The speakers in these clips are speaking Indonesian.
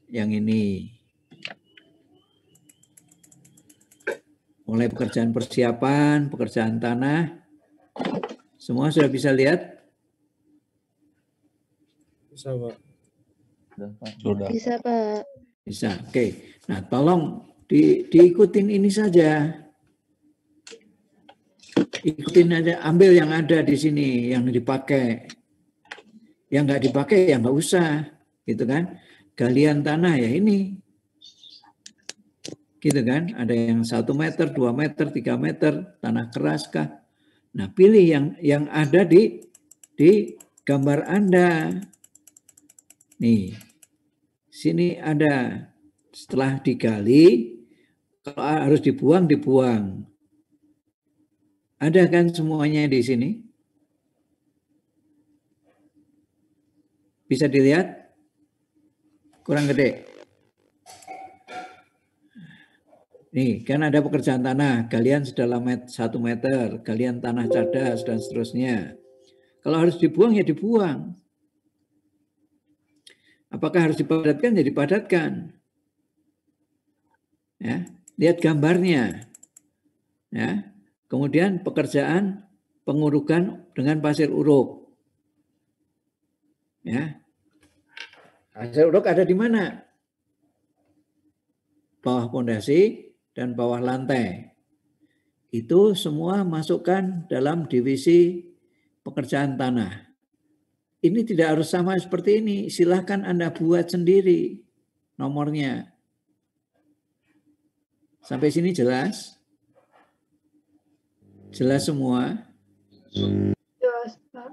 yang ini. Mulai pekerjaan persiapan, pekerjaan tanah. Semua sudah bisa lihat? Bisa, Pak. Sudah. Bisa, Pak. Bisa, oke. Nah, tolong diikutin ini saja. Ikutin aja, ambil yang ada di sini, yang dipakai. Yang nggak dipakai ya nggak usah, gitu kan. Galian tanah ya ini. Gitu kan, ada yang 1 meter, 2 meter, 3 meter, tanah keras kah? Nah, pilih yang ada di gambar Anda. Nih, sini ada, setelah digali, kalau harus dibuang, dibuang. Ada kan semuanya di sini? Bisa dilihat? Kurang gede. Nih, kan ada pekerjaan tanah, galian sedalam 1 meter, galian tanah cadas, dan seterusnya. Kalau harus dibuang, ya dibuang. Apakah harus dipadatkan? Ya dipadatkan. Ya, lihat gambarnya. Ya, kemudian pekerjaan pengurukan dengan pasir uruk. Ya, pasir uruk ada di mana? Bawah pondasi dan bawah lantai. Itu semua masukkan dalam divisi pekerjaan tanah. Ini tidak harus sama seperti ini. Silahkan Anda buat sendiri nomornya. Sampai sini jelas? Jelas semua? Jelas, Pak.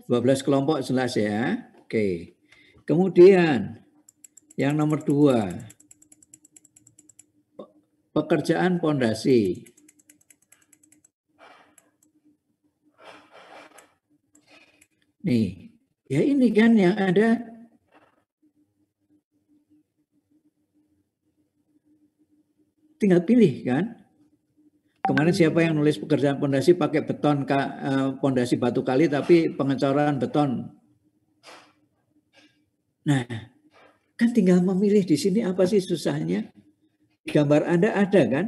12 kelompok jelas ya. Oke. Kemudian yang nomor 2. Pekerjaan pondasi. Nih, ya ini kan yang ada. Tinggal pilih kan. Kemarin siapa yang nulis pekerjaan pondasi pakai beton pondasi batu kali tapi pengecoran beton. Nah, kan tinggal memilih di sini apa sih susahnya? Gambar Anda ada kan?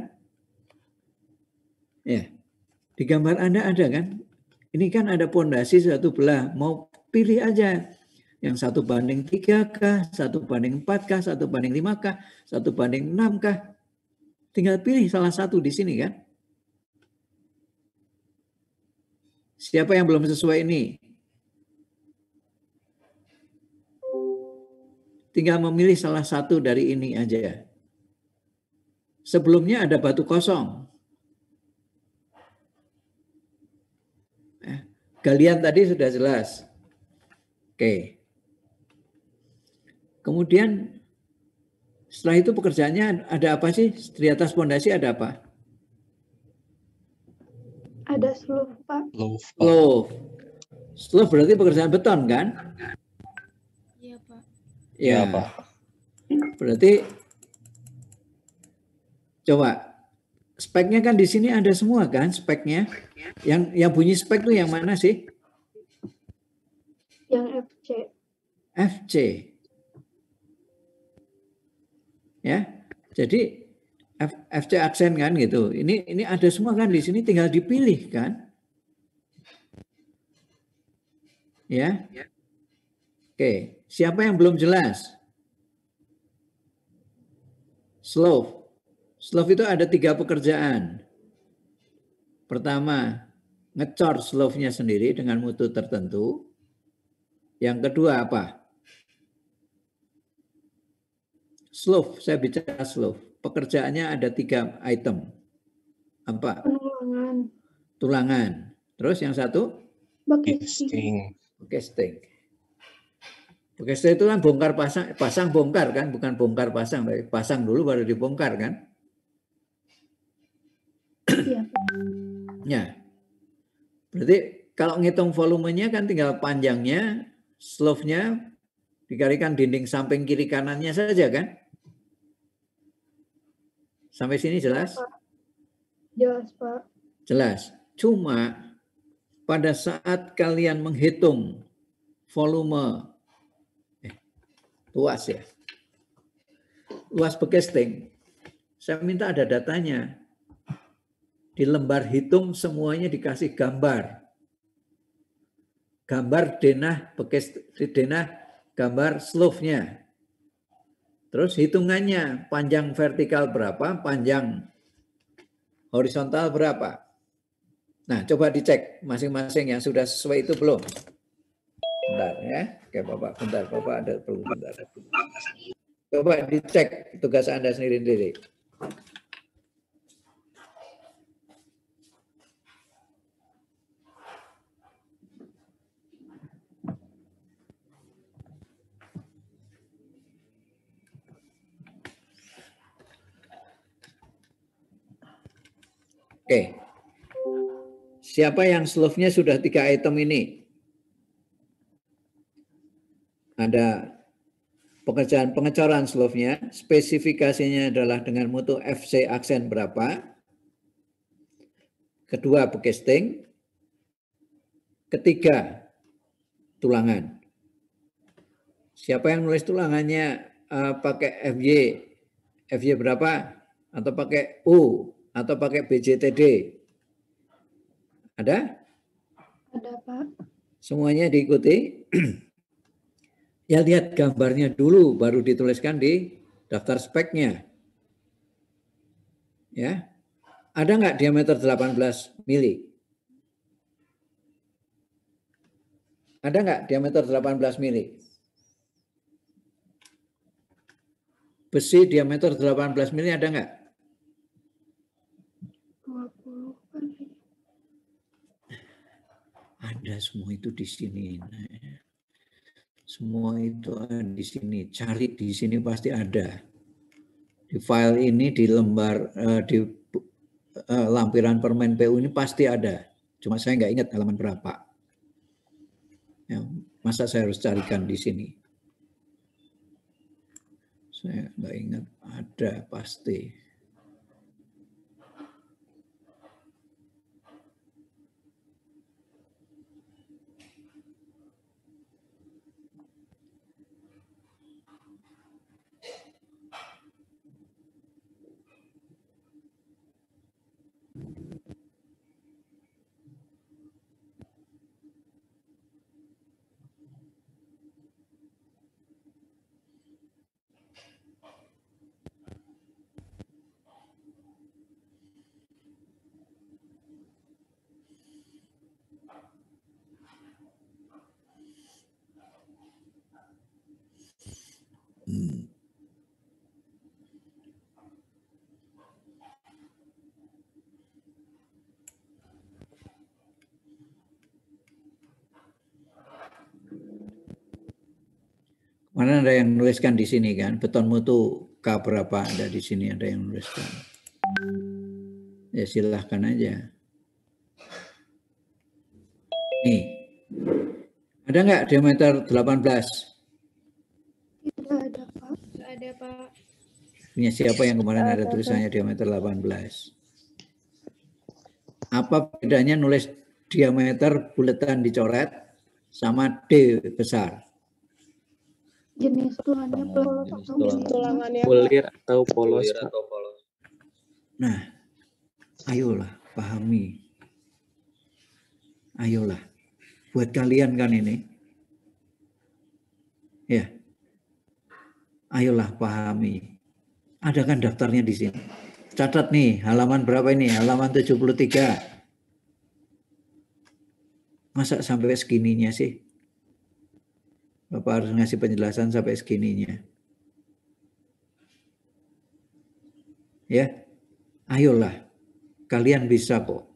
Ya. Di gambar Anda ada kan? Ini kan ada pondasi satu belah, mau pilih aja. Yang 1:3 kah, 1:4 kah, 1:5 kah, 1:6 kah? Tinggal pilih salah satu di sini kan? Siapa yang belum sesuai ini? Tinggal memilih salah satu dari ini aja. Sebelumnya ada batu kosong. Galian tadi sudah jelas. Oke. Kemudian setelah itu pekerjaannya ada apa sih? Di atas pondasi ada apa? Ada slope, Pak. Slope. Slope berarti pekerjaan beton kan? Iya, Pak. Ya, Pak. Berarti coba speknya kan di sini ada semua kan speknya? Yang bunyi spek itu yang mana sih? Yang FC. FC. Ya. Jadi FC aksen kan gitu. Ini ada semua kan di sini, tinggal dipilih kan? Ya. Oke, siapa yang belum jelas? Slope. Slope itu ada 3 pekerjaan. Pertama, ngecor slope-nya sendiri dengan mutu tertentu. Yang kedua apa? Slope, saya bicara slope. Pekerjaannya ada 3 item. Apa? Penulangan. Tulangan. Terus yang satu? Casting. Casting. Casting itu kan bongkar pasang bongkar kan, bukan bongkar pasang, pasang dulu baru dibongkar kan? Iya. Ya. Berarti kalau ngitung volumenya kan tinggal panjangnya, slope-nya dikalikan dinding samping kiri kanannya saja kan? Sampai sini jelas? Jelas, Pak. Jelas. Cuma pada saat kalian menghitung volume luas ya. luas bekesting. Saya minta ada datanya. Di lembar hitung semuanya dikasih gambar. Gambar denah denah, gambar slope-nya. Terus hitungannya, panjang vertikal berapa, panjang horizontal berapa. Nah, coba dicek masing-masing yang sudah sesuai itu belum. Bentar ya. Oke, Bapak, bentar. Bapak ada perlu bentar. Coba dicek tugas Anda sendiri-sendiri. Oke. Siapa yang slope-nya sudah 3 item ini? Ada pekerjaan pengecoran slope-nya, spesifikasinya adalah dengan mutu FC aksen berapa. Kedua, bekesting. Ketiga, tulangan. Siapa yang nulis tulangannya pakai FY berapa? Atau pakai U? Atau pakai BJTD? Ada? Ada, Pak. Semuanya diikuti. Ya lihat gambarnya dulu, baru dituliskan di daftar speknya. Ya, ada nggak diameter 18 mili? Ada nggak diameter 18 mili? Besi diameter 18 mili ada nggak? 20 kan. Ada semua itu di sini. Semua itu ada di sini. Cari di sini pasti ada. Di file ini, di lembar, di lampiran permen PU ini pasti ada. Cuma saya nggak ingat halaman berapa. Ya, masa saya harus carikan di sini? Saya nggak ingat, ada pasti. Mana ada yang menuliskan di sini kan, beton mutu K berapa, ada di sini ada yang menuliskan. Ya silahkan aja. Nih, ada nggak diameter 18? Tidak ada, Pak. Nggak ada, Pak. Punya siapa yang kemarin ada tulisannya diameter 18? Apa bedanya nulis diameter buletan dicoret sama D besar? Jenis tulangannya polos atau Jenis Tulangannya, Pak. Bulir atau polos, Bulir Pak. atau polos. Nah, ayolah pahami. Ayolah. Buat kalian kan ini. Ya. Ayolah pahami. Ada kan daftarnya di sini. Catat nih, halaman berapa ini? Halaman 73. Masa sampai segininya sih? Bapak harus ngasih penjelasan sampai segininya. Ya. Ayolah. Kalian bisa kok.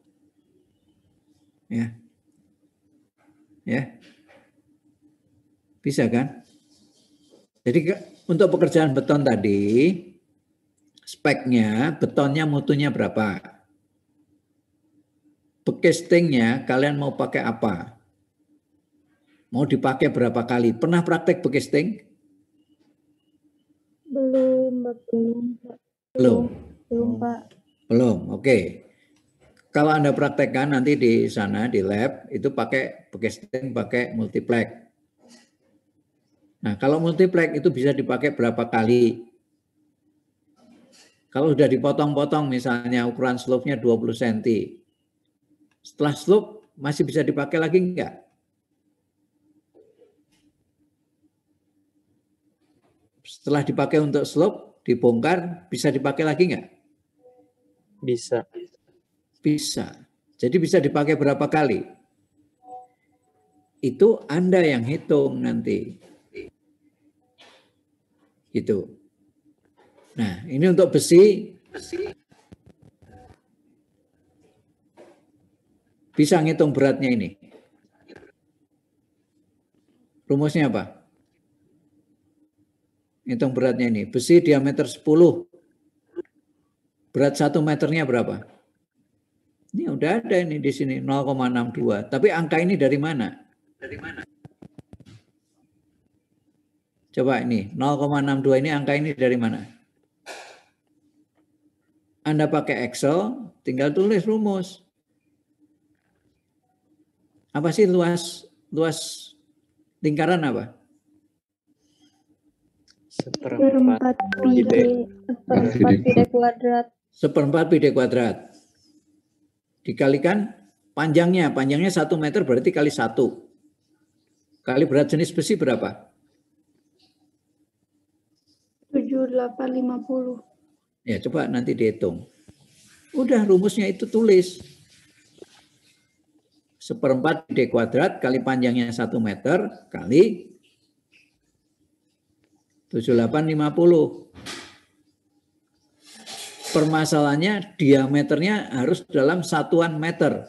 Ya. Ya. Bisa kan? Jadi untuk pekerjaan beton tadi, speknya, betonnya mutunya berapa? Bekestingnya kalian mau pakai apa? Mau dipakai berapa kali? Pernah praktek bekesting? belum, Pak. Belum. Belum, Pak. Belum, oke. Kalau Anda praktekkan nanti di sana, di lab, itu pakai bekesting, pakai multiplex. Nah, kalau multiplex itu bisa dipakai berapa kali? Kalau sudah dipotong-potong misalnya ukuran slope-nya 20 cm. Setelah slope masih bisa dipakai lagi enggak? Setelah dipakai untuk slope, dibongkar, bisa dipakai lagi enggak? Bisa. Bisa. Jadi bisa dipakai berapa kali? Itu Anda yang hitung nanti. Gitu. Nah, ini untuk besi. Bisa ngitung beratnya ini. Rumusnya apa? Ngitung beratnya ini. Besi diameter 10. Berat 1 meternya berapa? Ini udah ada ini di sini 0,62. Tapi angka ini dari mana? Coba ini 0,62 ini angka ini dari mana? Anda pakai Excel, tinggal tulis rumus. Apa sih luas lingkaran apa? Seperempat pi d kuadrat. Seperempat pi d kuadrat. Dikalikan panjangnya 1 meter berarti kali 1. Kali berat jenis besi berapa? 7850. Ya coba nanti dihitung. Udah rumusnya itu tulis. Seperempat pi d kuadrat kali panjangnya 1 meter kali 7850. Permasalahannya diameternya harus dalam satuan meter.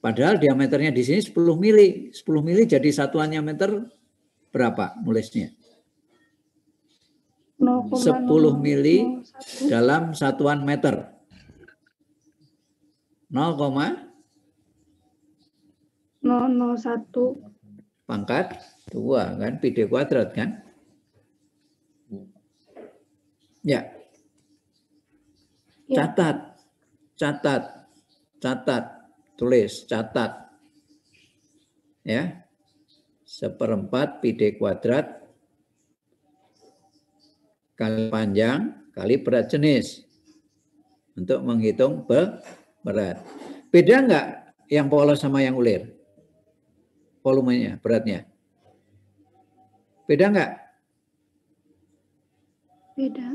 Padahal diameternya di sini 10 mili. 10 mili jadi satuannya meter berapa nulisnya? 10 mili dalam satuan meter. 0,001 pangkat 2 kan, pi d kuadrat kan? Ya. Catat, tulis, catat. Ya. Seperempat pi d kuadrat kali panjang kali berat jenis. Untuk menghitung berat. Beda enggak yang polos sama yang ulir? Volumenya, beratnya. Beda enggak? Beda.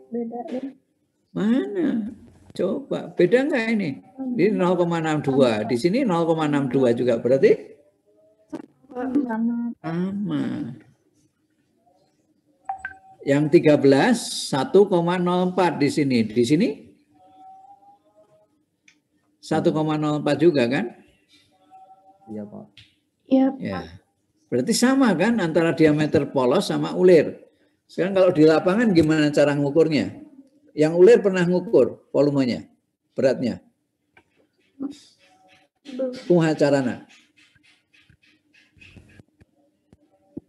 Beda deh. Mana? Coba, beda enggak ini? Ini 0,62, di sini 0,62 juga, berarti? Sama. Yang 13, 1,04 di sini. Di sini? 1,04 juga kan? Iya, Pak. Iya, Ya. Berarti sama kan antara diameter polos sama ulir. Sekarang kalau di lapangan gimana cara ngukurnya? Yang ulir pernah ngukur volumenya, beratnya? Kumaha carana?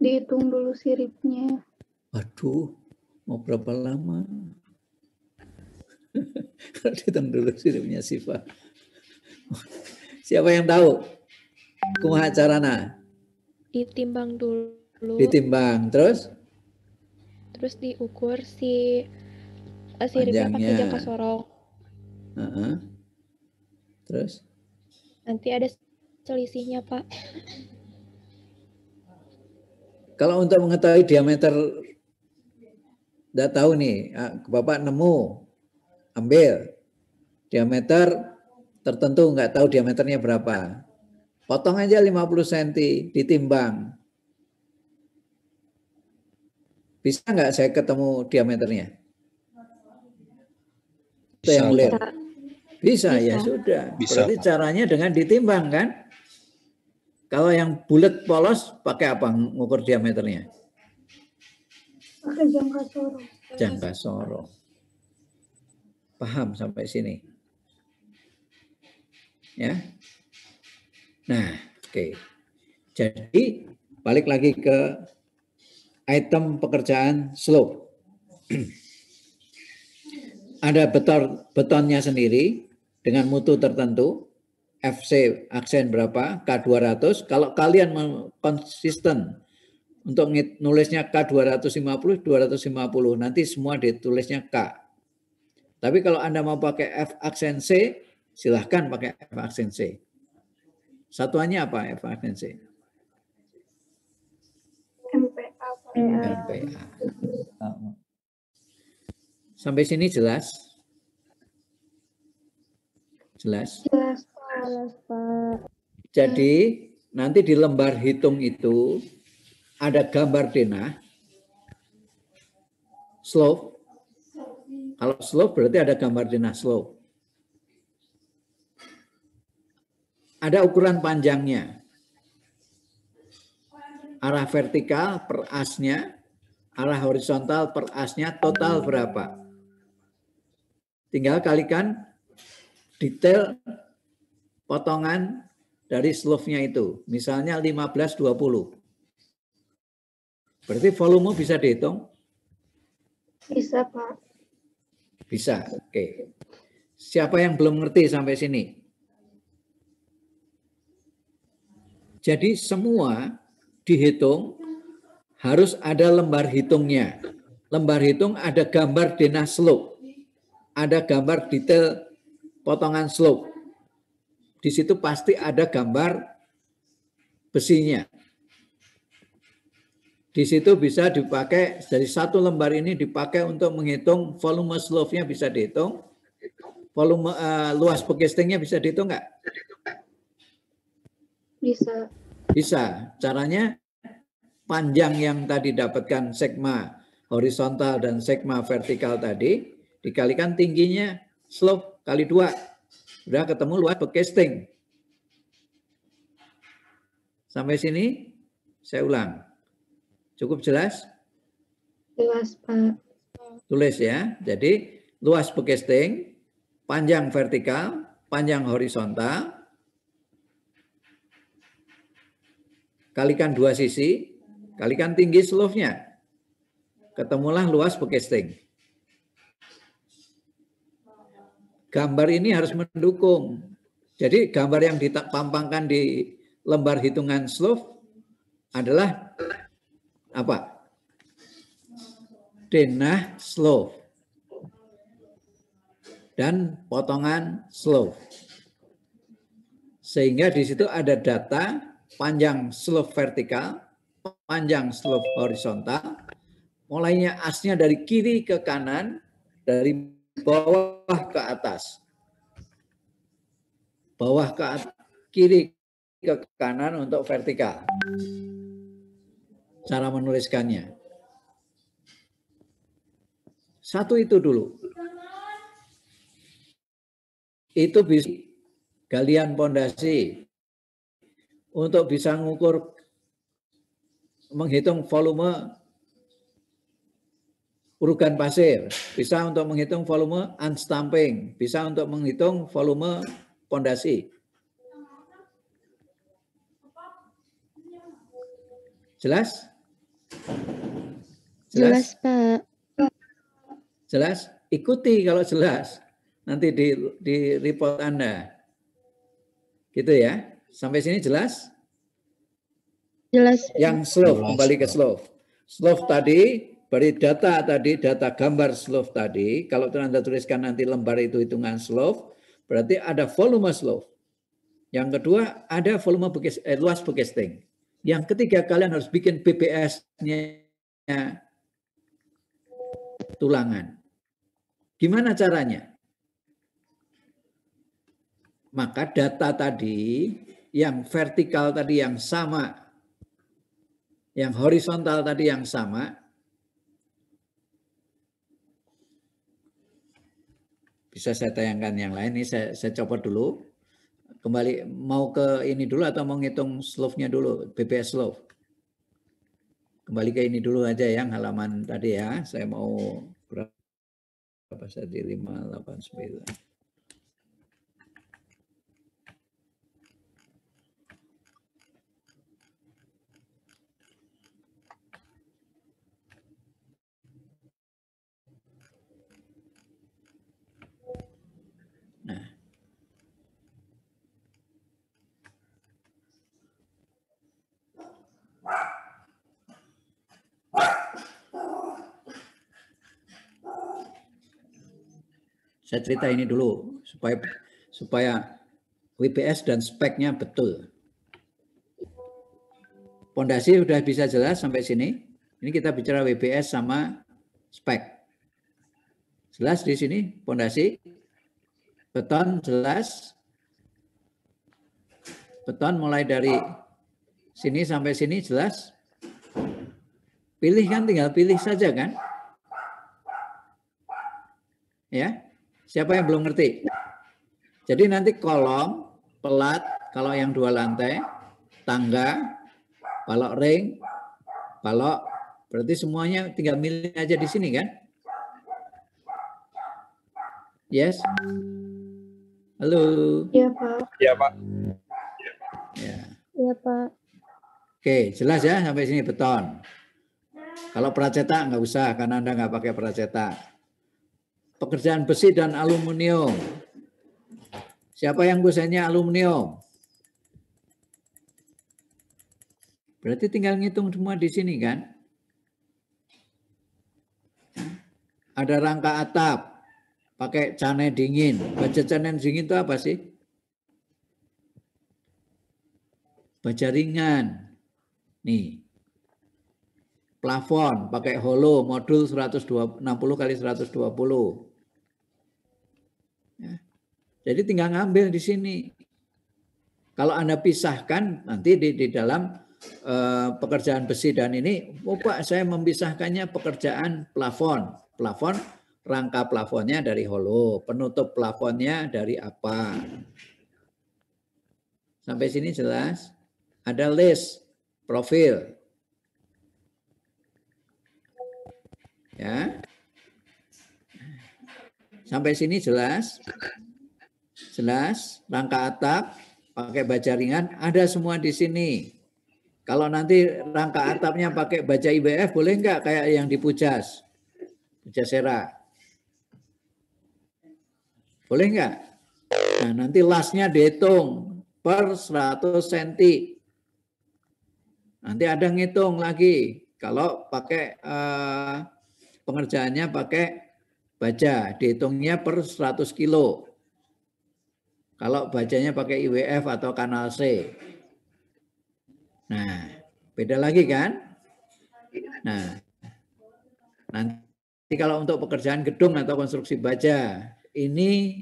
dihitung dulu siripnya. Waduh, mau berapa lama? Dihitung dulu siripnya Siva. Siapa yang tahu? Kumaha carana? Ditimbang dulu. Ditimbang, terus Diukur si siripnya pakai jangka sorong. Terus? Nanti ada selisihnya, Pak. Kalau untuk mengetahui diameter, udah tahu nih, Bapak nemu, ambil diameter tertentu, nggak tahu diameternya berapa. Potong aja 50 cm, ditimbang. Bisa nggak saya ketemu diameternya? Itu yang ulir. Bisa, ya sudah. Bisa, berarti Pak. caranya dengan ditimbang kan? Kalau yang bulat polos pakai apa ngukur diameternya? Pakai jangka sorong. Jangka sorong. Paham sampai sini? Ya. Nah, oke. Jadi balik lagi ke item pekerjaan slope. Ada betonnya sendiri dengan mutu tertentu, FC aksen berapa, K200. Kalau kalian konsisten untuk nulisnya K250, 250, nanti semua ditulisnya K. Tapi kalau Anda mau pakai F aksen C, silahkan pakai F aksen C. Satuannya apa F aksen C? MPA. MPA. Sampai sini jelas? Jelas? Jelas, Jelas, Pak. Jadi nanti di lembar hitung itu ada gambar denah, slope. Kalau slope berarti ada gambar denah slope. Ada ukuran panjangnya. Arah vertikal per asnya, arah horizontal per asnya, total berapa? Tinggal kalikan detail potongan dari slope-nya itu. Misalnya 15-20. Berarti volume bisa dihitung? bisa Pak. Bisa, oke. Siapa yang belum ngerti sampai sini? Jadi semua dihitung harus ada lembar hitungnya. Lembar hitung ada gambar denah slope. Ada gambar detail potongan slope. Di situ pasti ada gambar besinya. Di situ bisa dipakai, dari satu lembar ini dipakai untuk menghitung volume slope-nya bisa dihitung. Volume luas bekastingnya bisa dihitung nggak? Bisa. Bisa. Caranya panjang yang tadi dapatkan segma horizontal dan segma vertikal tadi dikalikan tingginya slope kali 2. Sudah ketemu luas bekasting. Sampai sini saya ulang. Cukup jelas? Jelas Pak. Tulis ya. Jadi luas bekasting, panjang vertikal, panjang horizontal, kalikan 2 sisi, kalikan tinggi slope-nya. Ketemulah luas bekasting. Gambar ini harus mendukung. Jadi gambar yang ditampangkan di lembar hitungan slope adalah apa? Denah slope dan potongan slope. Sehingga di situ ada data panjang slope vertikal, panjang slope horizontal, mulainya asnya dari kiri ke kanan, dari bawah ke atas. Bawah ke atas, kiri ke kanan untuk vertikal. Cara menuliskannya. Satu itu dulu. Itu bisa galian pondasi untuk bisa mengukur, menghitung volume urugan pasir, bisa untuk menghitung volume unstamping, bisa untuk menghitung volume pondasi. Jelas? Jelas, Pak. Jelas? Ikuti kalau jelas. Nanti di report Anda. Gitu ya. Sampai sini jelas? Jelas. Yang slope, kembali ke slope. Slope tadi, beri data tadi, data gambar slope tadi. Kalau Anda tuliskan nanti lembar itu hitungan slope, berarti ada volume slope. Yang kedua, ada volume luas bekasting. Yang ketiga, kalian harus bikin BPS-nya tulangan. Gimana caranya? Maka data tadi, yang vertikal tadi yang sama, yang horizontal tadi yang sama, bisa saya tayangkan yang lain. Ini saya copot dulu. Kembali, mau ke ini dulu atau mau ngitung slope-nya dulu, BPS slope? Kembali ke ini dulu aja yang halaman tadi ya. Saya mau berapa tadi? 589. Nah. Saya cerita ini dulu supaya WBS dan speknya betul. Pondasi sudah bisa jelas sampai sini. Ini kita bicara WBS sama spek. Jelas di sini pondasi. Beton jelas. Beton mulai dari sini sampai sini jelas. Pilih kan, tinggal pilih saja kan. Ya, siapa yang belum ngerti? Jadi nanti kolom, pelat, kalau yang 2 lantai, tangga, balok ring, balok, berarti semuanya tinggal milih aja di sini kan? Yes? Halo? Iya, Pak. Iya, Pak. Ya. Iya, Pak. Oke, jelas ya sampai sini beton. Kalau pracetak nggak usah, karena Anda nggak pakai pracetak. Pekerjaan besi dan aluminium. Siapa yang kusennya aluminium? Berarti tinggal ngitung semua di sini kan? Ada rangka atap, pakai cane dingin. Baja cane dingin itu apa sih? Baja ringan. Nih. Plafon, pakai holo, modul 60 kali 120. Ya. Jadi tinggal ngambil di sini. Kalau Anda pisahkan nanti di dalam pekerjaan besi dan ini, oh Pak, saya memisahkannya pekerjaan plafon. Plafon, rangka plafonnya dari holo, penutup plafonnya dari apa. Sampai sini jelas? Ada list, profil. Ya. Sampai sini jelas? Jelas, rangka atap, pakai baja ringan, ada semua di sini. Kalau nanti rangka atapnya pakai baja IBF, boleh enggak kayak yang di Pujas? Pujasera. Boleh enggak? Nah, nanti lasnya dihitung per 100 cm. Nanti ada ngitung lagi. Kalau pakai pengerjaannya pakai baja, dihitungnya per 100 kilo. Kalau bajanya pakai IWF atau kanal C. Nah, beda lagi kan? Nah, nanti kalau untuk pekerjaan gedung atau konstruksi baja, ini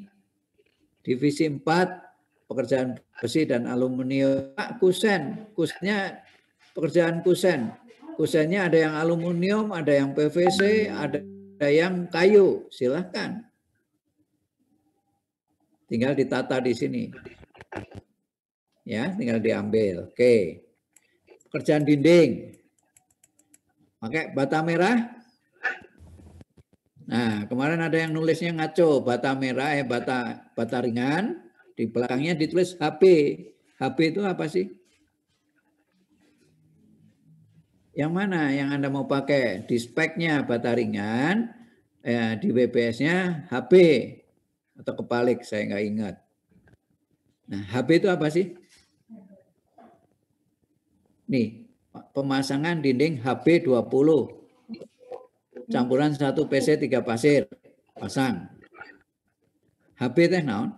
divisi 4, pekerjaan besi dan aluminium. Kusen, kusennya pekerjaan kusen. Kusennya ada yang aluminium, ada yang PVC, ada yang kayu. Silahkan. Tinggal ditata di sini. Ya, tinggal diambil. Oke. Pekerjaan dinding. Pakai bata merah. Nah, kemarin ada yang nulisnya ngaco, bata merah, bata ringan. Di belakangnya ditulis HP. HP itu apa sih? Yang mana yang Anda mau pakai? Di speknya bata ringan, di WBS-nya HP. Atau kebalik, saya nggak ingat. Nah, HP itu apa sih? Nih, pemasangan dinding HP 20. Campuran 1 PC 3 pasir. Pasang. HP teh naon?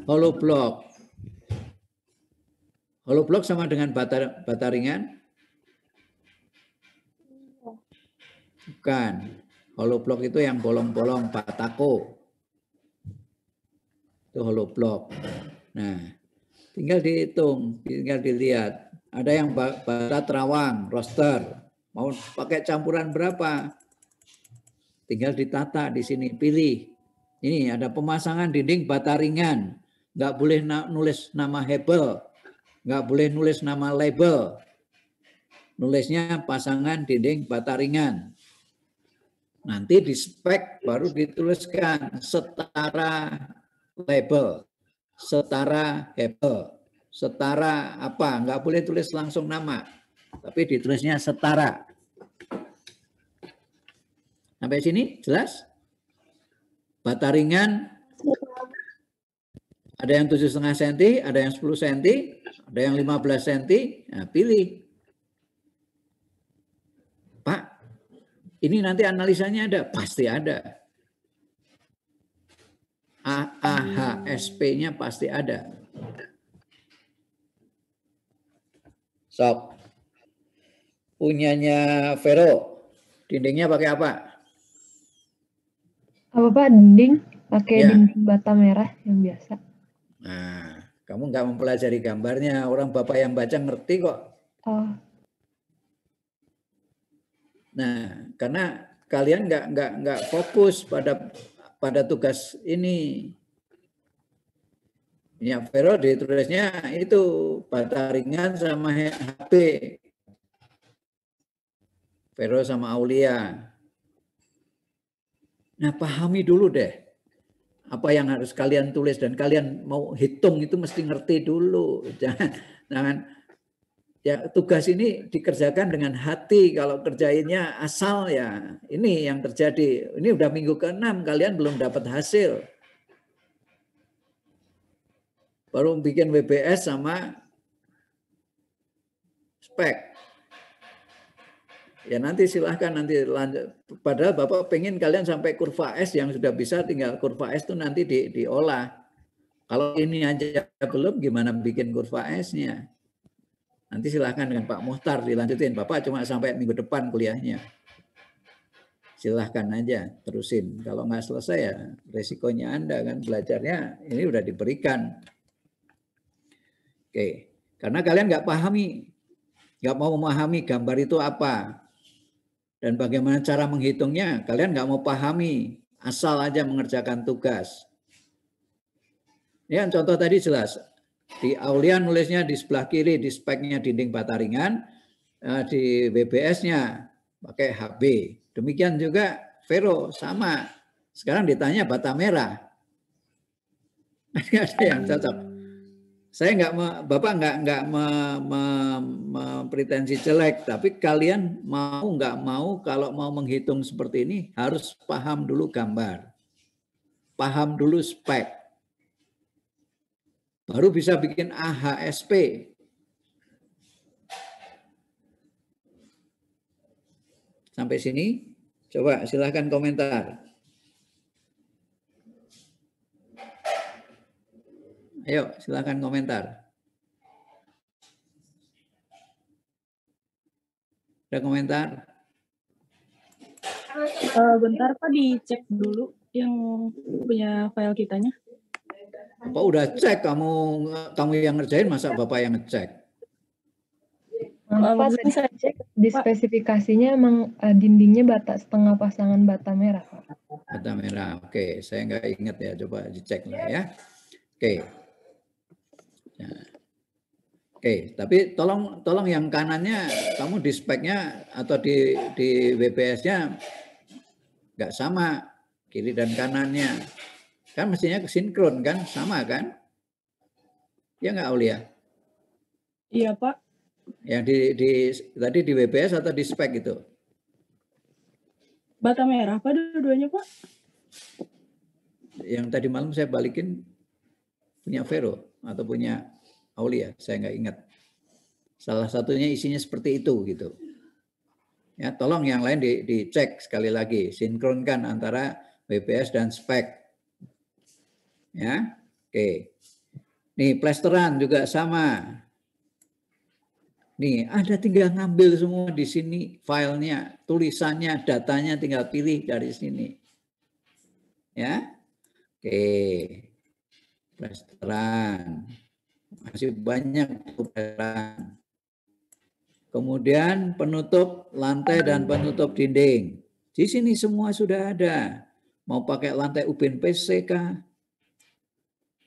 Hollow block. Hollow block sama dengan bata ringan? Bukan. Hollow block itu yang bolong-bolong, batako. Itu hollow block. Nah, tinggal dihitung, tinggal dilihat. Ada yang bata terawang, roster. Mau pakai campuran berapa? Tinggal ditata di sini, pilih. Ini ada pemasangan dinding bata ringan. Nggak boleh nulis nama hebel. Nggak boleh nulis nama label. Nulisnya pasangan dinding bata ringan. Nanti di spek baru dituliskan setara label, setara hebel, setara apa. Nggak boleh tulis langsung nama, tapi ditulisnya setara. Sampai sini jelas? Bata ringan ada yang 7,5 cm, ada yang 10 cm, ada yang 15 cm. Nah, pilih. Pak, ini nanti analisanya ada? Pasti ada. SP-nya pasti ada. Sok. Punyanya Vero, dindingnya pakai apa? Apa Pak? Dinding? Pakai Ya. dinding bata merah yang biasa. Nah, kamu nggak mempelajari gambarnya, orang Bapak yang baca ngerti kok. Oh, Nah, karena kalian nggak fokus pada tugas ini. Ya, Vero ditulisnya itu bata ringan sama HP. Vero sama Aulia. Nah, pahami dulu deh apa yang harus kalian tulis, dan kalian mau hitung itu mesti ngerti dulu. Jangan ya, tugas ini dikerjakan dengan hati. Kalau kerjainnya asal, ya ini yang terjadi. Ini udah minggu ke-6 kalian belum dapat hasil. Baru bikin WBS sama spek. Ya nanti silahkan nanti lanjut. Padahal Bapak pengen kalian sampai kurva S yang sudah bisa, tinggal kurva S itu nanti diolah. Kalau ini aja belum, gimana bikin kurva S-nya? Nanti silahkan dengan Pak Muhtar dilanjutin. Bapak cuma sampai minggu depan kuliahnya. Silahkan aja terusin. Kalau nggak selesai ya resikonya Anda kan, belajarnya ini udah diberikan. Oke, karena kalian nggak mau memahami gambar itu apa dan bagaimana cara menghitungnya, kalian nggak mau pahami, asal aja mengerjakan tugas. Ya, contoh tadi jelas. Di Aulia nulisnya di sebelah kiri, di speknya dinding bata ringan, di WBS-nya pakai HB. Demikian juga Vero, sama. Sekarang ditanya bata merah. Nggak ada yang cocok. Saya Bapak nggak mempretensi jelek, tapi kalian nggak mau kalau mau menghitung seperti ini harus paham dulu gambar, paham dulu spek, baru bisa bikin AHSP. Sampai sini, coba silahkan komentar. Ayo, silakan komentar. Ada komentar? Bentar Pak, dicek dulu yang punya file kitanya. Bapak udah cek, kamu yang ngerjain, masa Bapak yang ngecek? Pak, tadi saya cek di spesifikasinya emang dindingnya bata setengah pasangan bata merah, Pak. Bata merah, oke. Saya nggak ingat ya, coba dicek lah ya. Oke. Nah. Oke, tapi tolong yang kanannya kamu di speknya atau di WBS-nya nggak sama kiri dan kanannya, kan mestinya sinkron kan, sama kan? Ya nggak Aulia? Iya Pak. Yang tadi di WBS atau di spek itu? Bata merah Pak dua-duanya Pak. Yang tadi malam saya balikin punya Vero atau punya Aulia, saya nggak ingat. Salah satunya isinya seperti itu gitu. Ya, tolong yang lain dicek sekali lagi, sinkronkan antara WBS dan spek. Ya, oke. Nih plesteran juga sama. Nih ada tinggal ngambil semua di sini filenya, tulisannya, datanya tinggal pilih dari sini. Ya, oke. Plesteran. Masih banyak plesteran. Kemudian penutup lantai dan penutup dinding. Di sini semua sudah ada. Mau pakai lantai ubin PC kah?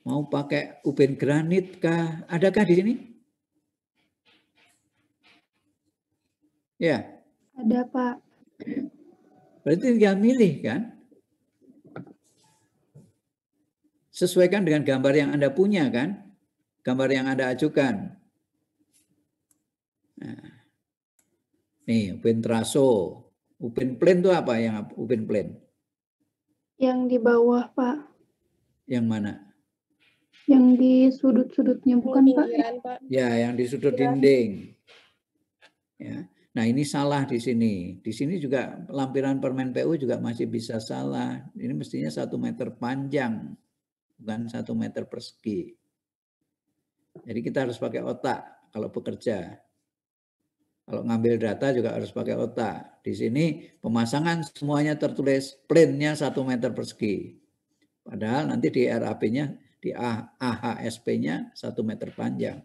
Mau pakai ubin granit kah? Adakah di sini? Ya. Ada Pak. Berarti tinggal milih kan? Sesuaikan dengan gambar yang Anda punya kan? Gambar yang Anda ajukan. Nah. Nih, ubin traso. Ubin plain itu apa yang ubin plain? Yang di bawah, Pak. Yang mana? Yang di sudut-sudutnya, bukan Pak? Ya, yang di sudut dinding. Ya. Nah, ini salah di sini. Di sini juga lampiran permen PU juga masih bisa salah. Ini mestinya 1 meter panjang. bukan 1 meter persegi. Jadi kita harus pakai otak kalau bekerja. Kalau ngambil data juga harus pakai otak. Di sini pemasangan semuanya tertulis plane-nya 1 meter persegi. Padahal nanti di RAP-nya, di AHSP-nya 1 meter panjang.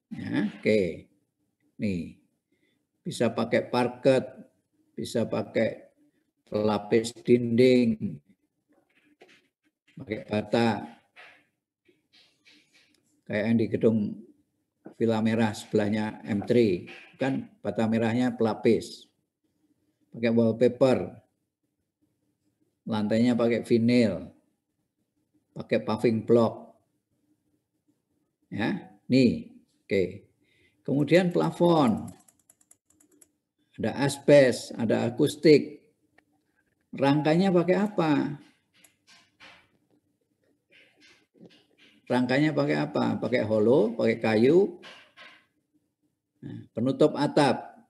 Ya, oke. Nih, bisa pakai parket, bisa pakai pelapis dinding, pakai bata. Kayak yang di gedung Villa Merah sebelahnya M3, kan bata merahnya pelapis. Pakai wallpaper, lantainya pakai vinil, pakai paving block. Ya, nih, oke. Kemudian plafon, ada asbes, ada akustik. Rangkanya pakai apa? Rangkanya pakai apa? Pakai hollow, pakai kayu. Nah, penutup atap.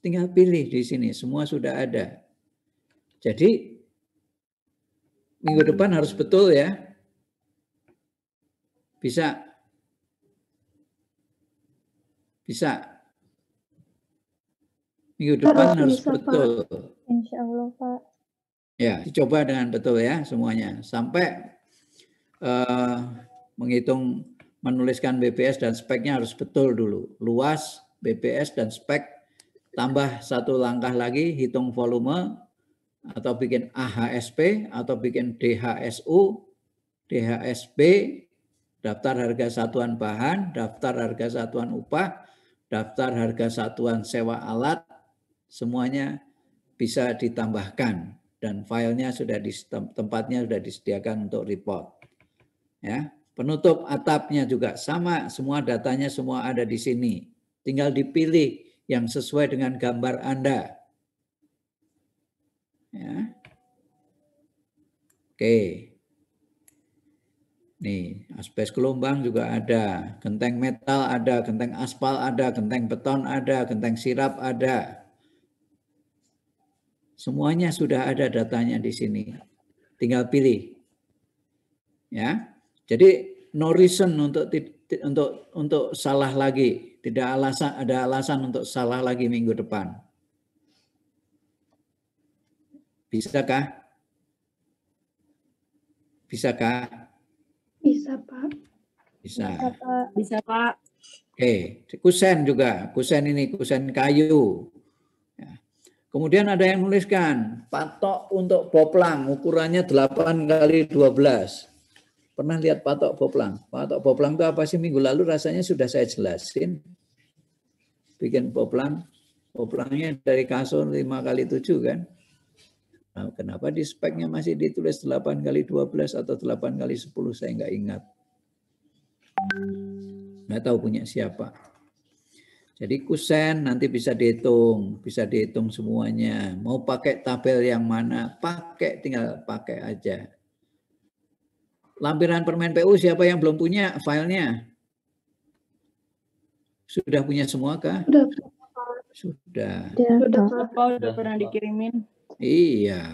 Tinggal pilih di sini, semua sudah ada. Jadi minggu depan harus betul ya. Bisa. Minggu depan harus bisa, betul. Insya Allah, Pak. Ya, dicoba dengan betul ya semuanya. Sampai menghitung, menuliskan BPS dan speknya harus betul dulu. Luas, BPS dan spek, tambah satu langkah lagi, hitung volume, atau bikin AHSP, atau bikin DHSU, DHSB, daftar harga satuan bahan, daftar harga satuan upah, daftar harga satuan sewa alat, semuanya bisa ditambahkan dan filenya sudah di tempatnya sudah disediakan untuk report. Ya, penutup atapnya juga sama, semua datanya semua ada di sini. Tinggal dipilih yang sesuai dengan gambar Anda. Ya. Oke. Nih, asbes gelombang juga ada, genteng metal ada, genteng aspal ada, genteng beton ada, genteng sirap ada. Semuanya sudah ada datanya di sini. Tinggal pilih. Ya. Jadi no reason untuk salah lagi. Tidak ada alasan untuk salah lagi minggu depan. Bisakah? Bisakah? Bisa, Pak. Bisa. Bisa, Pak. Oke, kusen juga. Kusen ini kusen kayu. Kemudian ada yang menuliskan patok untuk boplang ukurannya 8x12. Pernah lihat patok boplang? Patok boplang itu apa sih? Minggu lalu rasanya sudah saya jelasin. Bikin boplang. Boplangnya dari kasur 5x7 kan. Nah, kenapa di speknya masih ditulis 8x12 atau 8x10? Saya nggak ingat. Nggak tahu punya siapa. Jadi kusen nanti bisa dihitung semuanya. Mau pakai tabel yang mana, tinggal pakai aja. Lampiran permen PU siapa yang belum punya filenya? Sudah punya semua kah? Sudah. Sudah. Udah pernah dikirimin. Iya,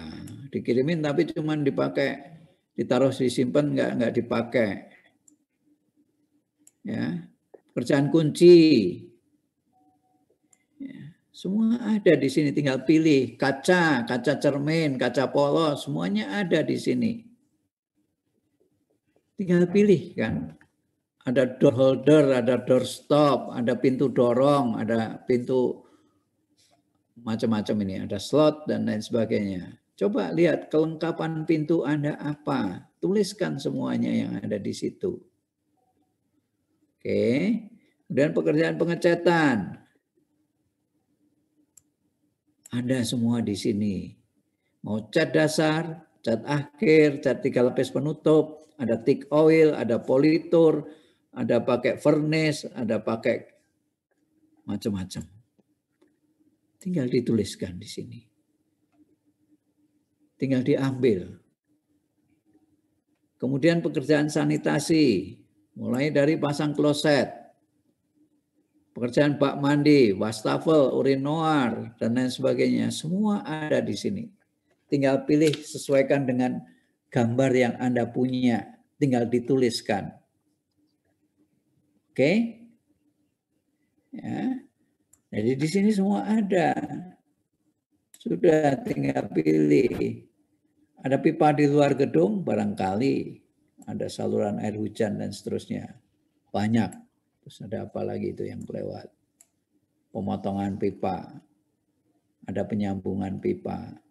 dikirimin tapi cuma dipakai, ditaruh disimpan nggak dipakai. Ya, pekerjaan kunci. Ya, semua ada di sini, tinggal pilih. Kaca cermin, kaca polos, semuanya ada di sini. Tinggal pilih kan. Ada door holder, ada door stop, ada pintu dorong, ada pintu macam-macam ini, ada slot dan lain sebagainya. Coba lihat kelengkapan pintu Anda apa. Tuliskan semuanya yang ada di situ. Oke. Kemudian pekerjaan pengecatan. Ada semua di sini. Mau cat dasar, cat akhir, cat 3 lapis penutup, ada thick oil, ada politur, ada pakai furnace, ada pakai macam-macam. Tinggal dituliskan di sini. Tinggal diambil. Kemudian pekerjaan sanitasi, mulai dari pasang kloset, pekerjaan bak mandi, wastafel, urinoir, dan lain sebagainya. Semua ada di sini. Tinggal pilih, sesuaikan dengan gambar yang Anda punya, tinggal dituliskan. Oke? Ya. Jadi di sini semua ada. Sudah tinggal pilih. Ada pipa di luar gedung, barangkali ada saluran air hujan dan seterusnya. Banyak. Terus ada apa lagi itu yang kelewat? Pemotongan pipa. Ada penyambungan pipa.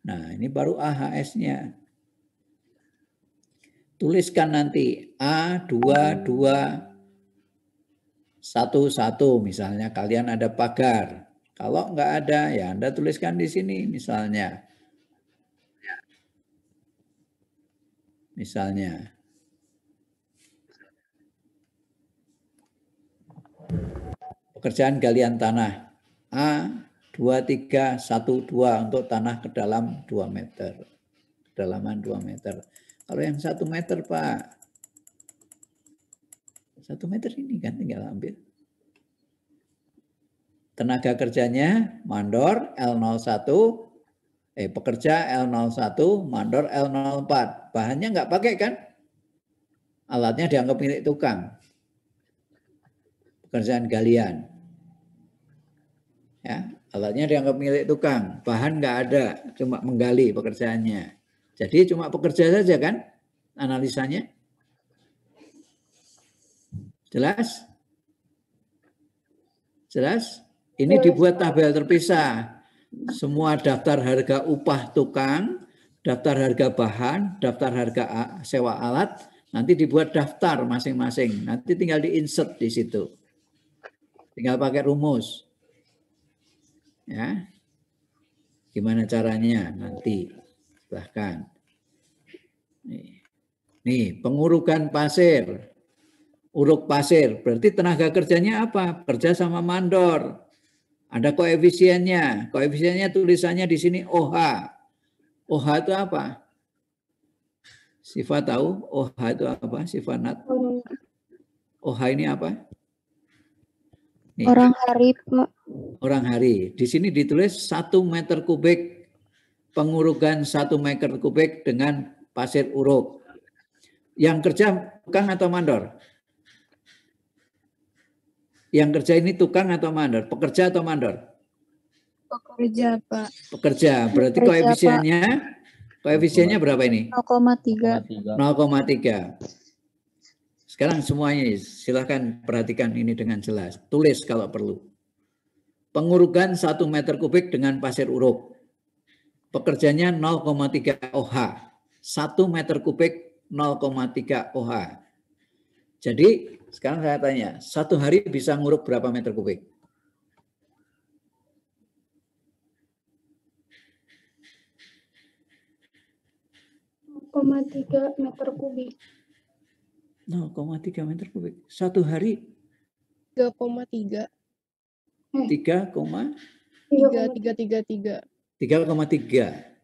Nah, ini baru AHS-nya. Tuliskan nanti A22 11 misalnya kalian ada pagar. Kalau enggak ada ya Anda tuliskan di sini misalnya. Misalnya pekerjaan galian tanah A2312 untuk tanah ke dalam 2 meter. Kedalaman 2 meter. Kalau yang 1 meter, Pak. 1 meter ini kan tinggal ambil. Tenaga kerjanya mandor L01, pekerja L01, mandor L04. Bahannya nggak pakai kan? Alatnya dianggap milik tukang. Pekerjaan galian. Ya, alatnya dianggap milik tukang. Bahan nggak ada, cuma menggali pekerjaannya. Jadi cuma pekerja saja kan analisanya. Jelas? Jelas? Ini dibuat tabel terpisah. Semua daftar harga upah tukang, daftar harga bahan, daftar harga sewa alat, nanti dibuat daftar masing-masing. Nanti tinggal di-insert di situ. Tinggal pakai rumus. Ya. Gimana caranya? Nanti silahkan. Nih, pengurukan pasir. Uruk pasir, berarti tenaga kerjanya apa? Kerja sama mandor. Ada koefisiennya. Koefisiennya tulisannya di sini OH. OH itu apa? Sifat tahu OH itu apa? Sifat Nat. OH ini apa? Nih, Orang hari, Pak. orang hari. Di sini ditulis 1 meter kubik. Pengurukan 1 meter kubik dengan pasir uruk. Yang kerja tukang atau mandor? Yang kerja ini tukang atau mandor? Pekerja atau mandor? Pekerja, Pak. Pekerja. Berarti Pekerja, koefisiennya berapa ini? 0,3. 0,3. Sekarang semuanya silahkan perhatikan ini dengan jelas. Tulis kalau perlu. Pengurukan 1 meter kubik dengan pasir uruk. Pekerjanya 0,3 OH. 1 meter kubik 0,3 OH. Jadi sekarang saya tanya, 1 hari bisa nguruk berapa meter kubik? Tiga meter kubik. 0,3 meter kubik. 1 hari 3,3. 3,3. 3,3.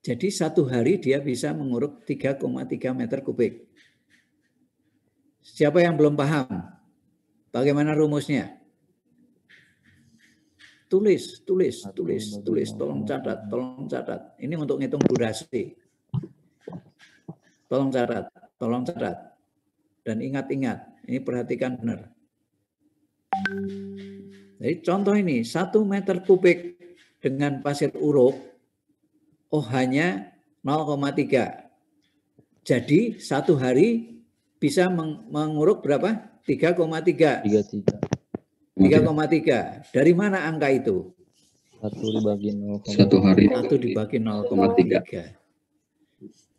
Jadi 1 hari dia bisa menguruk 3,3 meter kubik. Siapa yang belum paham? Bagaimana rumusnya? Tulis. Tolong catat. Ini untuk ngitung durasi. Tolong catat. Dan ingat-ingat, ini perhatikan benar. Jadi contoh ini, 1 meter kubik dengan pasir uruk, OH-nya 0,3. Jadi 1 hari bisa menguruk berapa? 3,3. 3,3. Dari mana angka itu? 1 dibagi 0,3. 1 hari. 1 dibagi 0,3.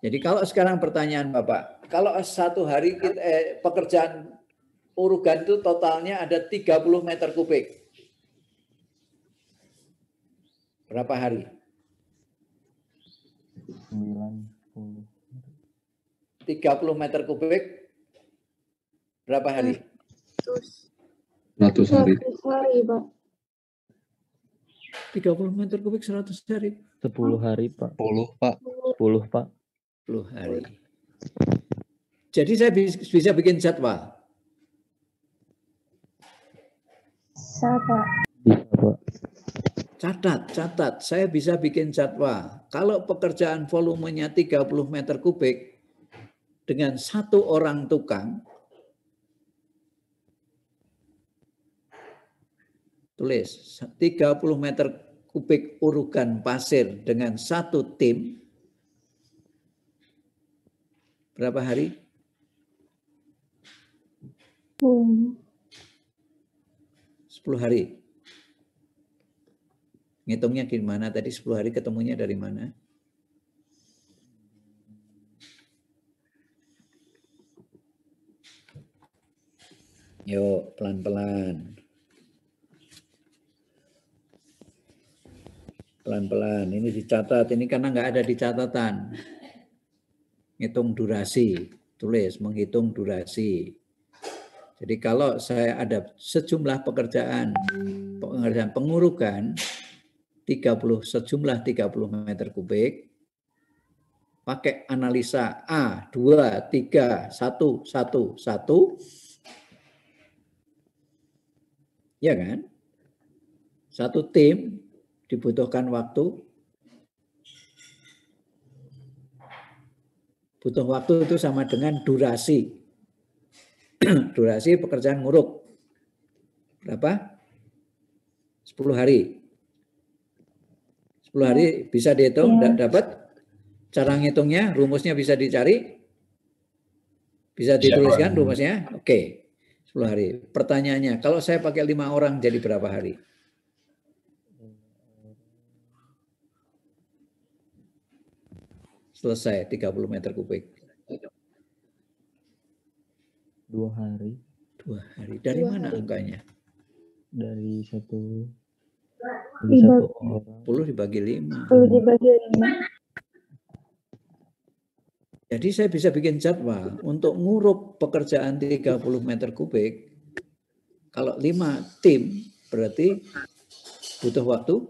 Jadi kalau sekarang pertanyaan Bapak, kalau 1 hari pekerjaan urugan itu totalnya ada 30 meter kubik. Berapa hari? 90. 30 meter kubik berapa hari? 100 hari. 100 hari, Pak. 30 meter kubik 100 hari. 10 hari, Pak. 10, Pak. 10, Pak. 10 hari. Jadi saya bisa bikin jadwal. Bisa, Pak. Bisa, Pak. Catat, saya bisa bikin jadwal. Kalau pekerjaan volumenya 30 meter kubik dengan satu orang tukang, tulis 30 meter kubik urugan pasir dengan satu tim, berapa hari? 10 hari. Ngitungnya gimana tadi 10 hari ketemunya dari mana? Yuk, pelan-pelan. Pelan-pelan, ini dicatat, ini karena nggak ada di catatan. Ngitung durasi, tulis menghitung durasi. Jadi kalau saya ada sejumlah pekerjaan pengurukan sejumlah 30 meter kubik, pakai analisa A, 2, 3, 1, 1, 1, ya kan? Satu tim dibutuhkan waktu, butuh waktu itu sama dengan durasi. Durasi pekerjaan nguruk. Berapa? 10 hari. 10 hari bisa dihitung, dapat cara ngitungnya, rumusnya bisa dicari, bisa dituliskan rumusnya. Oke, 10 hari. Pertanyaannya, kalau saya pakai 5 orang jadi berapa hari? Selesai 30 meter kubik. 2 hari. 2 hari. Dari mana angkanya? Dari satu orang. 10 dibagi 5. 10 dibagi 5. Jadi saya bisa bikin jadwal untuk nguruk pekerjaan 30 meter kubik. Kalau 5 tim berarti butuh waktu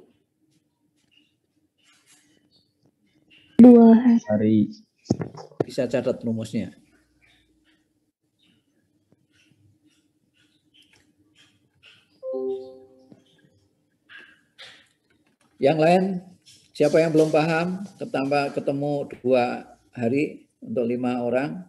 2 hari. Bisa catat rumusnya. Yang lain, siapa yang belum paham, ketemu 2 hari untuk 5 orang.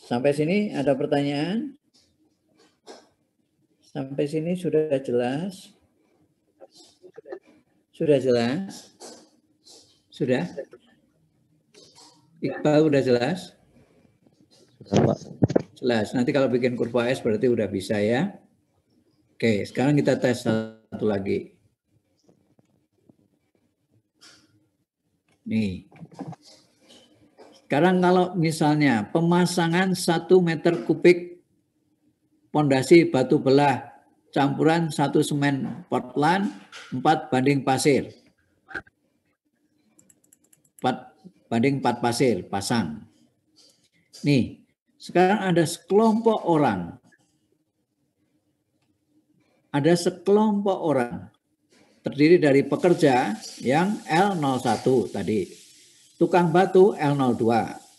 Sampai sini ada pertanyaan? Sampai sini sudah jelas? Sudah jelas? Sudah? Iqbal udah jelas? Sudah, Pak. Jelas. Nanti kalau bikin kurva S berarti udah bisa ya. Oke, sekarang kita tes satu lagi. Nih. Sekarang kalau misalnya pemasangan 1 meter kubik pondasi batu belah campuran 1 semen Portland 4 banding pasir. 4 banding 4 pasir pasang. Nih, sekarang ada sekelompok orang. Ada sekelompok orang terdiri dari pekerja yang L01 tadi. Tukang batu L02,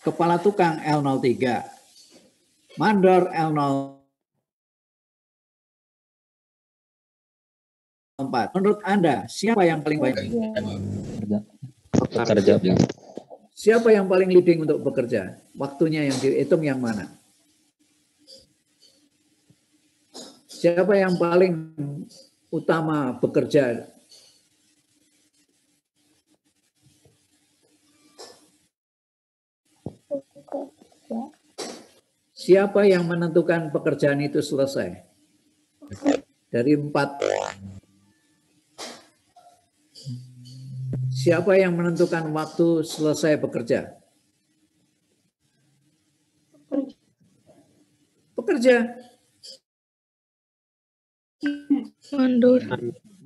kepala tukang L03, mandor L04. Menurut Anda, siapa yang paling banyak? Pekerja. Siapa yang paling leading untuk bekerja? Waktunya yang dihitung yang mana? Siapa yang paling utama bekerja? Siapa yang menentukan pekerjaan itu selesai? Dari 4. Siapa yang menentukan waktu selesai bekerja? Pekerja. Mandor.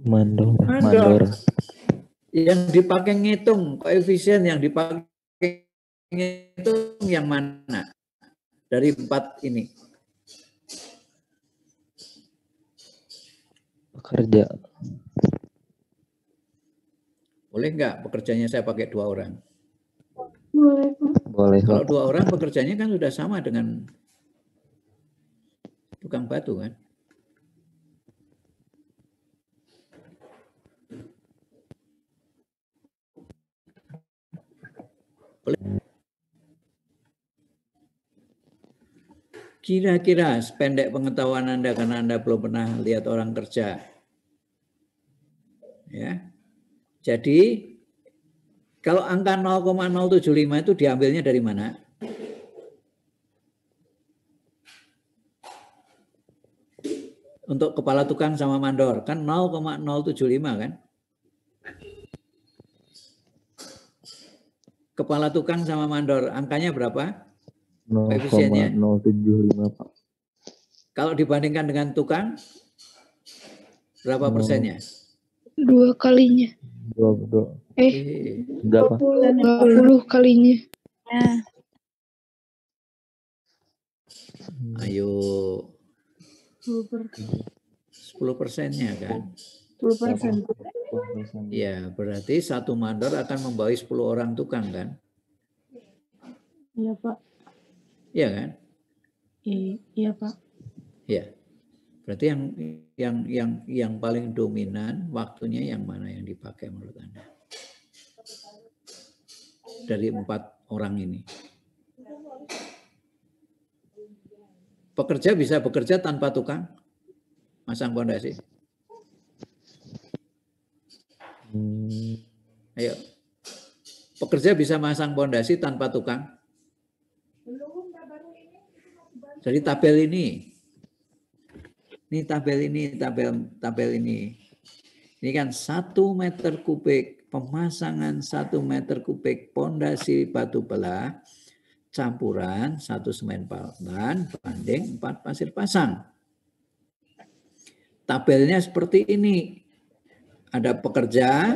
Mandor. Yang dipakai ngitung, koefisien yang dipakai ngitung yang mana? Dari 4 ini. Pekerja. Boleh nggak pekerjanya saya pakai 2 orang? Boleh, Pak. Boleh, Kalau Pak. 2 orang pekerjanya kan sudah sama dengan tukang batu kan? Kira-kira sependek pengetahuan Anda karena Anda belum pernah lihat orang kerja. Ya. Jadi kalau angka 0,075 itu diambilnya dari mana? Untuk kepala tukang sama mandor kan 0,075 kan? Kepala tukang sama mandor angkanya berapa? Koefisiennya? 0,075, Pak. Kalau dibandingkan dengan tukang berapa persennya? 2 kalinya. 20. Eh, Berapa? 20 kalinya. ayo 10%-nya kan? 10%. Ya, berarti satu mandor akan membawa 10 orang tukang kan? Iya, Pak. Iya kan? Iya, Pak. Ya. Berarti yang paling dominan waktunya yang mana yang dipakai menurut Anda? Dari 4 orang ini. Pekerja bisa bekerja tanpa tukang masang pondasi. Ayo. Pekerja bisa masang pondasi tanpa tukang. Jadi tabel ini. Ini tabel ini, tabel ini. Ini kan 1 meter kubik, pemasangan 1 meter kubik pondasi batu belah, campuran 1 semen palan banding 4 pasir pasang. Tabelnya seperti ini. Ada pekerja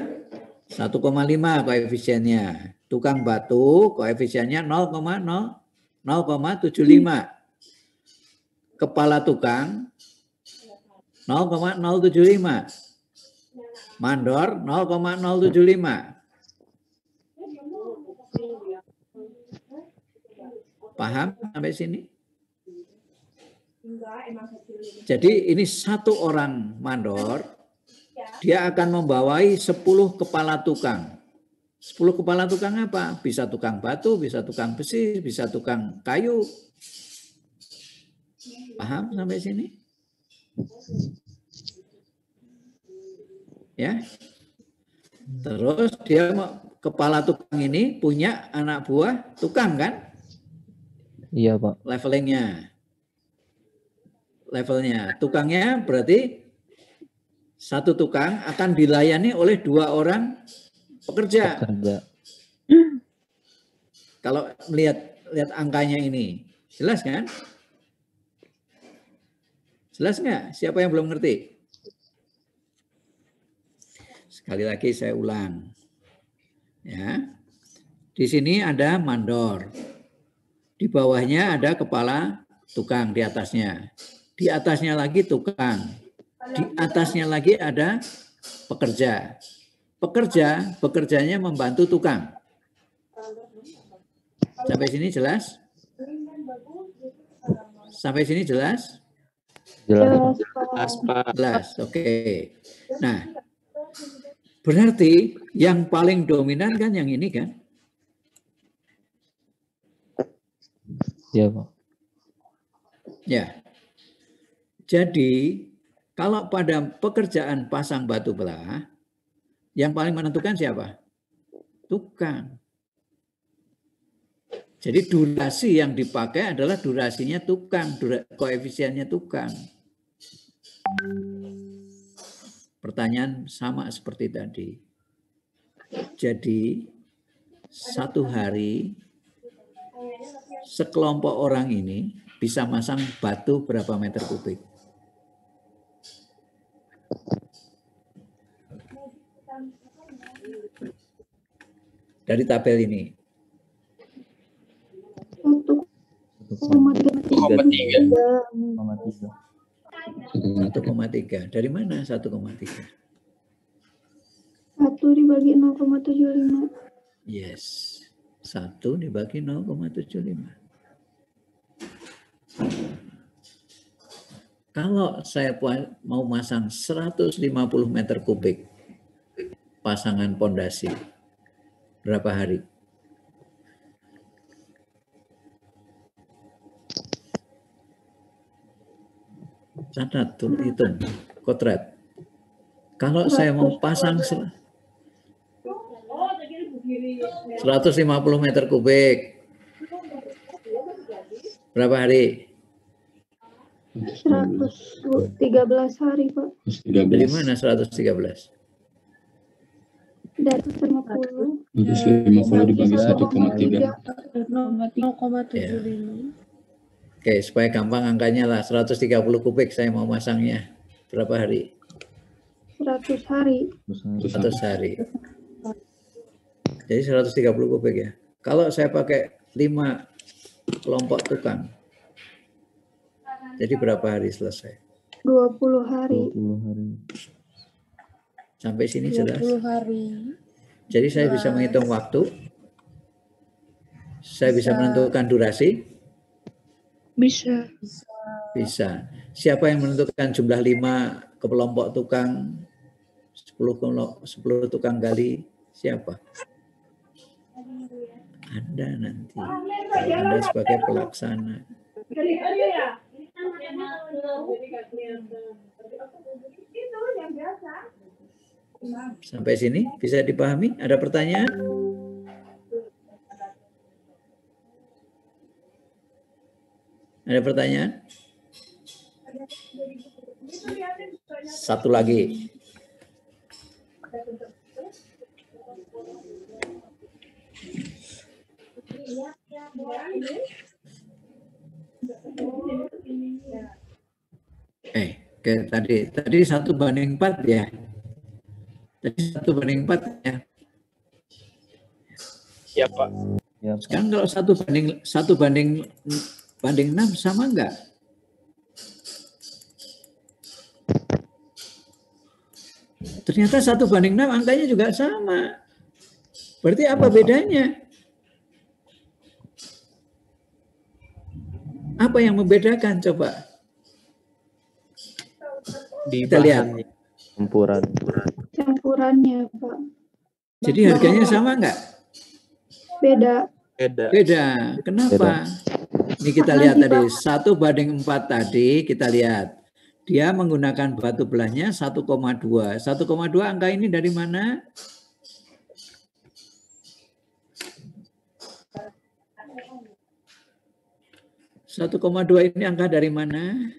1,5 koefisiennya. Tukang batu koefisiennya 0,75. Kepala tukang 0,075. Mandor 0,075. Paham sampai sini? Jadi ini 1 orang mandor, dia akan membawai 10 kepala tukang. 10 kepala tukang apa? Bisa tukang batu, bisa tukang besi, bisa tukang kayu. Paham sampai sini? Ya. Terus dia kepala tukang ini punya anak buah tukang kan? Iya, Pak. Levelnya. Tukangnya berarti 1 tukang akan dilayani oleh 2 orang pekerja. Kalau lihat angkanya ini, jelas kan? Jelas nggak? Siapa yang belum ngerti? Sekali lagi saya ulang. Ya. Di sini ada mandor. Di bawahnya ada kepala tukang di atasnya. Di atasnya lagi tukang. Di atasnya lagi ada pekerja. Pekerjanya membantu tukang. Sampai sini jelas? Sampai sini jelas? Jelas. Jelas, oke. Nah, berarti yang paling dominan kan yang ini kan? Iya, Pak. Ya. Jadi, kalau pada pekerjaan pasang batu belah, yang paling menentukan siapa? Tukang. Jadi durasi yang dipakai adalah durasinya tukang, koefisiennya tukang. Pertanyaan sama seperti tadi. Jadi 1 hari sekelompok orang ini bisa masang batu berapa meter kubik? Dari tabel ini. 1,3. Dari mana 1,3? 1 dibagi 0,75. Yes. 1 dibagi 0,75. Kalau saya mau masang 150 meter kubik pasangan pondasi, berapa hari? Catat, hitung, kodrat. Kalau saya mau pasang 150 meter kubik, berapa hari? 113 hari, Pak. Dari mana 113? Dari 150. 150 dibagi 1,3. 0,75. Oke, supaya gampang angkanya lah, 130 kubik saya mau masangnya. Berapa hari? 100 hari. 100 hari. Jadi 130 kubik ya. Kalau saya pakai 5 kelompok tukang, jadi berapa hari selesai? 20 hari. 20 hari. Sampai sini jelas. 20 hari. Jadi saya bisa menghitung waktu. Saya bisa menentukan durasi. Bisa. Bisa. Siapa yang menentukan jumlah 5 ke kelompok tukang, 10 tukang gali? Siapa? Anda nanti. Anda sebagai pelaksana. Sampai sini bisa dipahami? Ada pertanyaan? Ada pertanyaan? Satu lagi. Tadi 1/4 ya. Tadi 1/4 ya. Ya, Pak. Ya, Sekarang kalau 1/6 sama enggak? Ternyata 1/6 angkanya juga sama. Berarti apa bedanya? Apa yang membedakan coba? Kita lihat. Campurannya, Pak. Jadi harganya sama enggak? Beda. Beda. Kenapa? Ini kita lihat tadi 1/4 tadi kita lihat. Dia menggunakan batu belahnya 1,2. 1,2 angka ini dari mana? Satu 1,2 ini angka dari mana?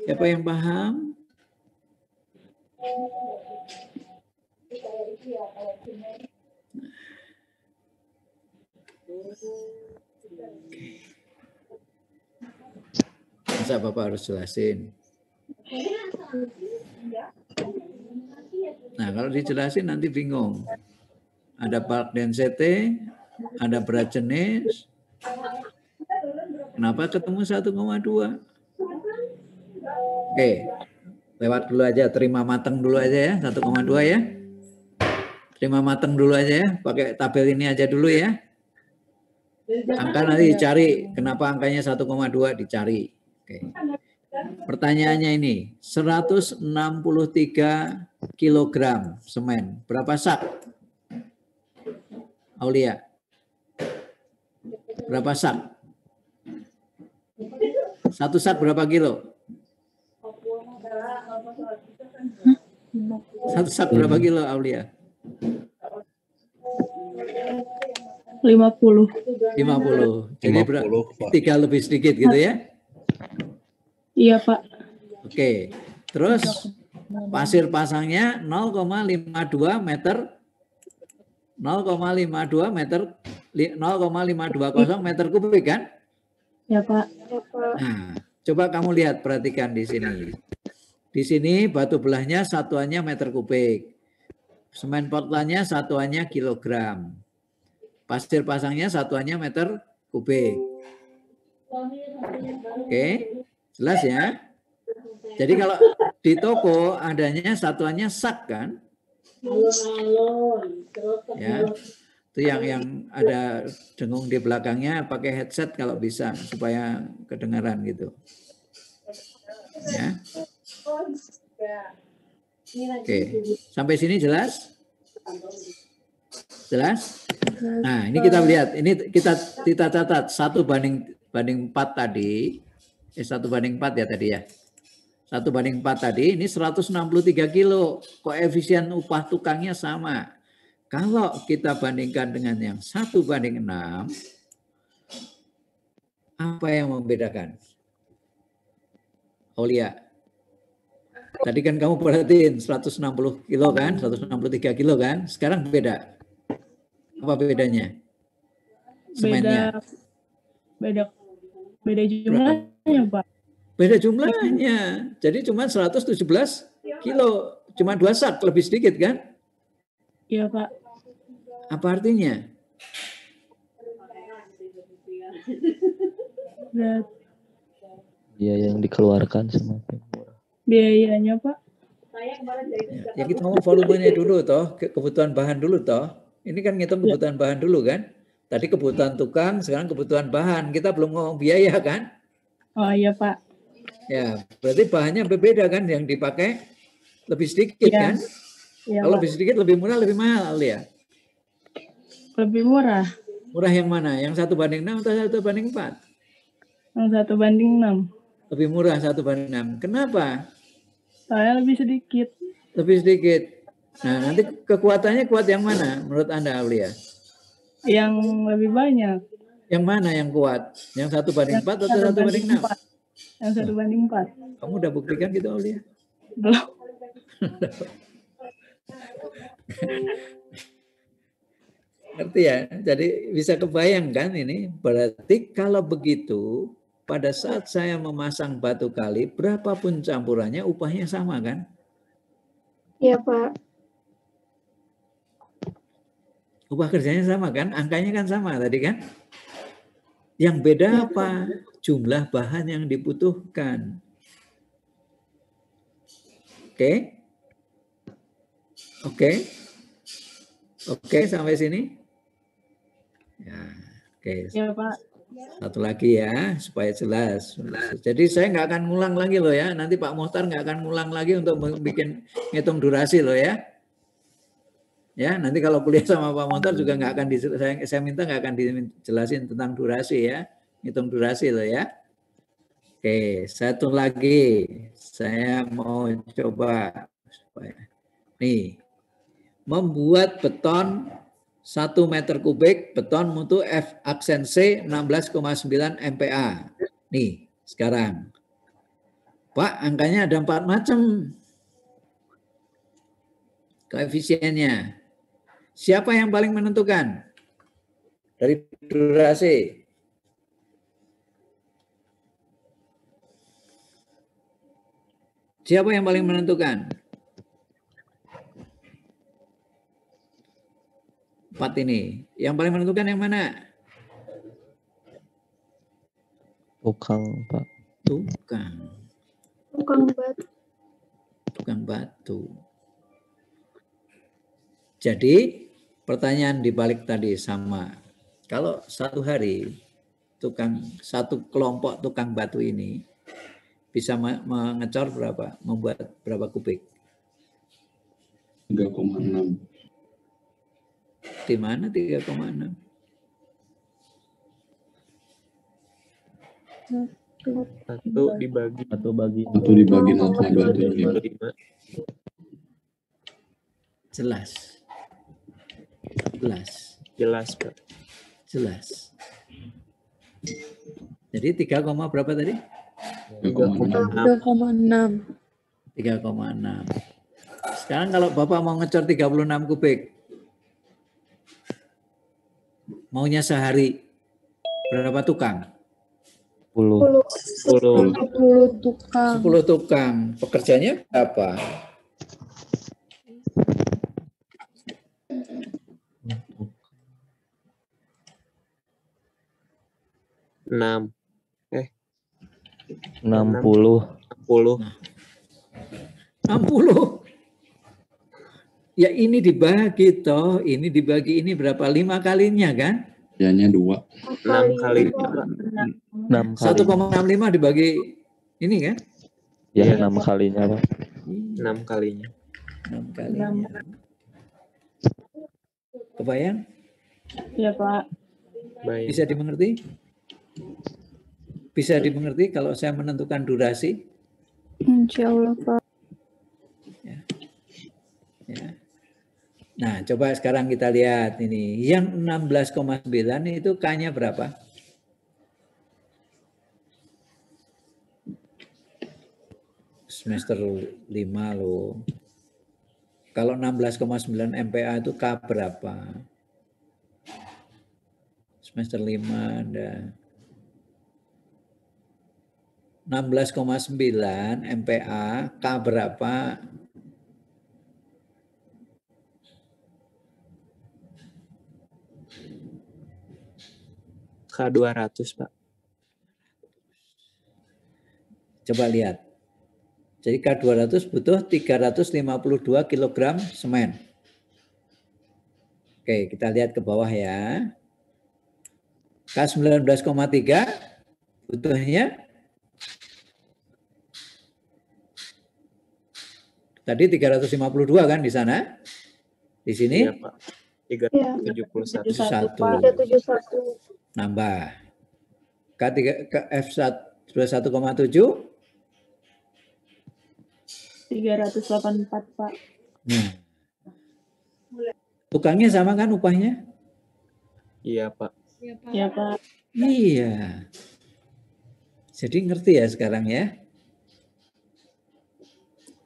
Siapa yang paham? Masa Bapak harus jelasin? Nah, kalau dijelasin nanti bingung. Ada bulk density, ada berat jenis. Kenapa ketemu 1,2? Oke, lewat dulu aja, terima mateng dulu aja ya, 1,2 ya. Terima mateng dulu aja ya, pakai tabel ini aja dulu ya. Angka nanti dicari, kenapa angkanya 1,2 dicari. Oke. Pertanyaannya ini, 163 kilogram semen, berapa sak? Aulia, berapa sak? Satu sak berapa kilo? Satu sak berapa kilo, Aulia? 50. 50. Jadi 3 lebih sedikit gitu ya? Iya, Pak. Oke. Terus pasir pasangnya 0,52 meter 0,52 meter 0,520 meter kubik kan? Ya, Pak. Nah, coba kamu lihat, perhatikan di sini. Di sini batu belahnya satuannya meter kubik. Semen Portlandnya satuannya kilogram. Pasir pasangnya satuannya meter kubik. Oke, jelas ya? Jadi kalau di toko adanya satuannya sak kan? Ya, itu yang ada dengung di belakangnya, pakai headset kalau bisa supaya kedengaran gitu. Ya. Oke, sampai sini jelas? Jelas? Nah, ini kita lihat, ini kita catat 1:4 tadi. 1:4 ya tadi ya. 1:4 tadi, ini 163 kilo. Koefisien upah tukangnya sama. Kalau kita bandingkan dengan yang 1:6, apa yang membedakan? Aulia. Tadi kan kamu perhatiin 160 kilo kan, 163 kilo kan. Sekarang beda. Apa bedanya? Semennya. Beda jumlahnya, Pak. Beda jumlahnya. Jadi cuma 117 kilo. Cuma 2 sak, lebih sedikit kan? Iya, Pak. Apa artinya? Biaya yang dikeluarkan semakin murah. Biayanya, Pak. Ya kita ngomong volumenya dulu toh, kebutuhan bahan dulu toh. Ini kan ngitung kebutuhan bahan dulu kan. Tadi kebutuhan tukang, sekarang kebutuhan bahan. Kita belum ngomong biaya kan? Oh iya, Pak. Ya, berarti bahannya berbeda kan, yang dipakai lebih sedikit kan? Iya, Kalau Pak. lebih sedikit, lebih murah, lebih mahal ya. Lebih murah. Murah yang mana? Yang 1:6 atau 1:4? Yang 1:6. Lebih murah 1:6. Kenapa? Saya lebih sedikit. Lebih sedikit. Nah, nanti kekuatannya kuat yang mana menurut Anda, Aulia? Yang lebih banyak. Yang mana yang kuat? Yang 1:4 atau 1:6? Yang 1:4. Kamu udah buktikan gitu, Aulia? Belum. Ngerti ya? Jadi bisa kebayangkan ini. Berarti kalau begitu, pada saat saya memasang batu kali, berapapun campurannya, upahnya sama kan? Iya, Pak. Upah kerjanya sama kan? Angkanya kan sama tadi kan? Yang beda apa? Jumlah bahan yang dibutuhkan. Oke? Oke? Oke, sampai sini? Ya, oke. Ya, Pak. Satu lagi ya, supaya jelas. Jadi saya nggak akan ngulang lagi loh ya. Nanti Pak Mohtar nggak akan ngulang lagi untuk bikin ngitung durasi loh ya. Ya, nanti kalau kuliah sama Pak Mohtar juga nggak akan saya minta nggak akan dijelasin tentang durasi ya, ngitung durasi loh ya. Oke, satu lagi saya mau coba supaya nih membuat beton 1 meter kubik beton mutu F aksen C 16,9 MPa. Nih sekarang, Pak, angkanya ada 4 macam koefisiennya. Siapa yang paling menentukan dari durasi? Siapa yang paling menentukan? 4 ini. Yang paling menentukan yang mana? Tukang, Pak. Tukang. Tukang batu. Tukang batu. Jadi pertanyaan dibalik tadi sama. Kalau satu hari satu kelompok tukang batu ini bisa mengecor berapa? Membuat berapa kubik? 3,6. Di mana 3,6? Satu dibagi 1/6. Jelas. jelas, Pak. Jelas. Jadi 3, berapa tadi? 3,6. 3,6. Sekarang kalau Bapak mau ngecor 36 kubik, Maunya sehari berapa tukang? 10. 10. 10 tukang. 10 tukang. Pekerjanya berapa? Enam. 60. 10. 60. Ya ini dibagi toh, ini dibagi ini berapa? 5 kalinya kan? Hanya 2. 6 kali, Pak. 6 kali. 1,65 dibagi ini kan? Ya, Iya. 6 kalinya, Pak. 6 kalinya. 6 kalinya. Kebayang? Iya, Pak. Baik. Bisa dimengerti? Bisa dimengerti kalau saya menentukan durasi? Insya Allah, Pak. Ya. Nah, coba sekarang kita lihat ini. Yang 16,9 itu K-nya berapa? Semester 5 loh. Kalau 16,9 MPA itu K berapa? Semester 5 ada 16,9 MPA, K berapa? K200, Pak. Coba lihat. Jadi K200 butuh 352 kg semen. Oke, kita lihat ke bawah ya. K19,3 butuhnya tadi 352 kan di sana? Di sini? Iya, Pak. 371. 371. Nambah. F21,7 384, Pak. Nah. Tukangnya sama kan upahnya? Iya, Pak. Iya, Pak. Iya. Jadi ngerti ya sekarang ya?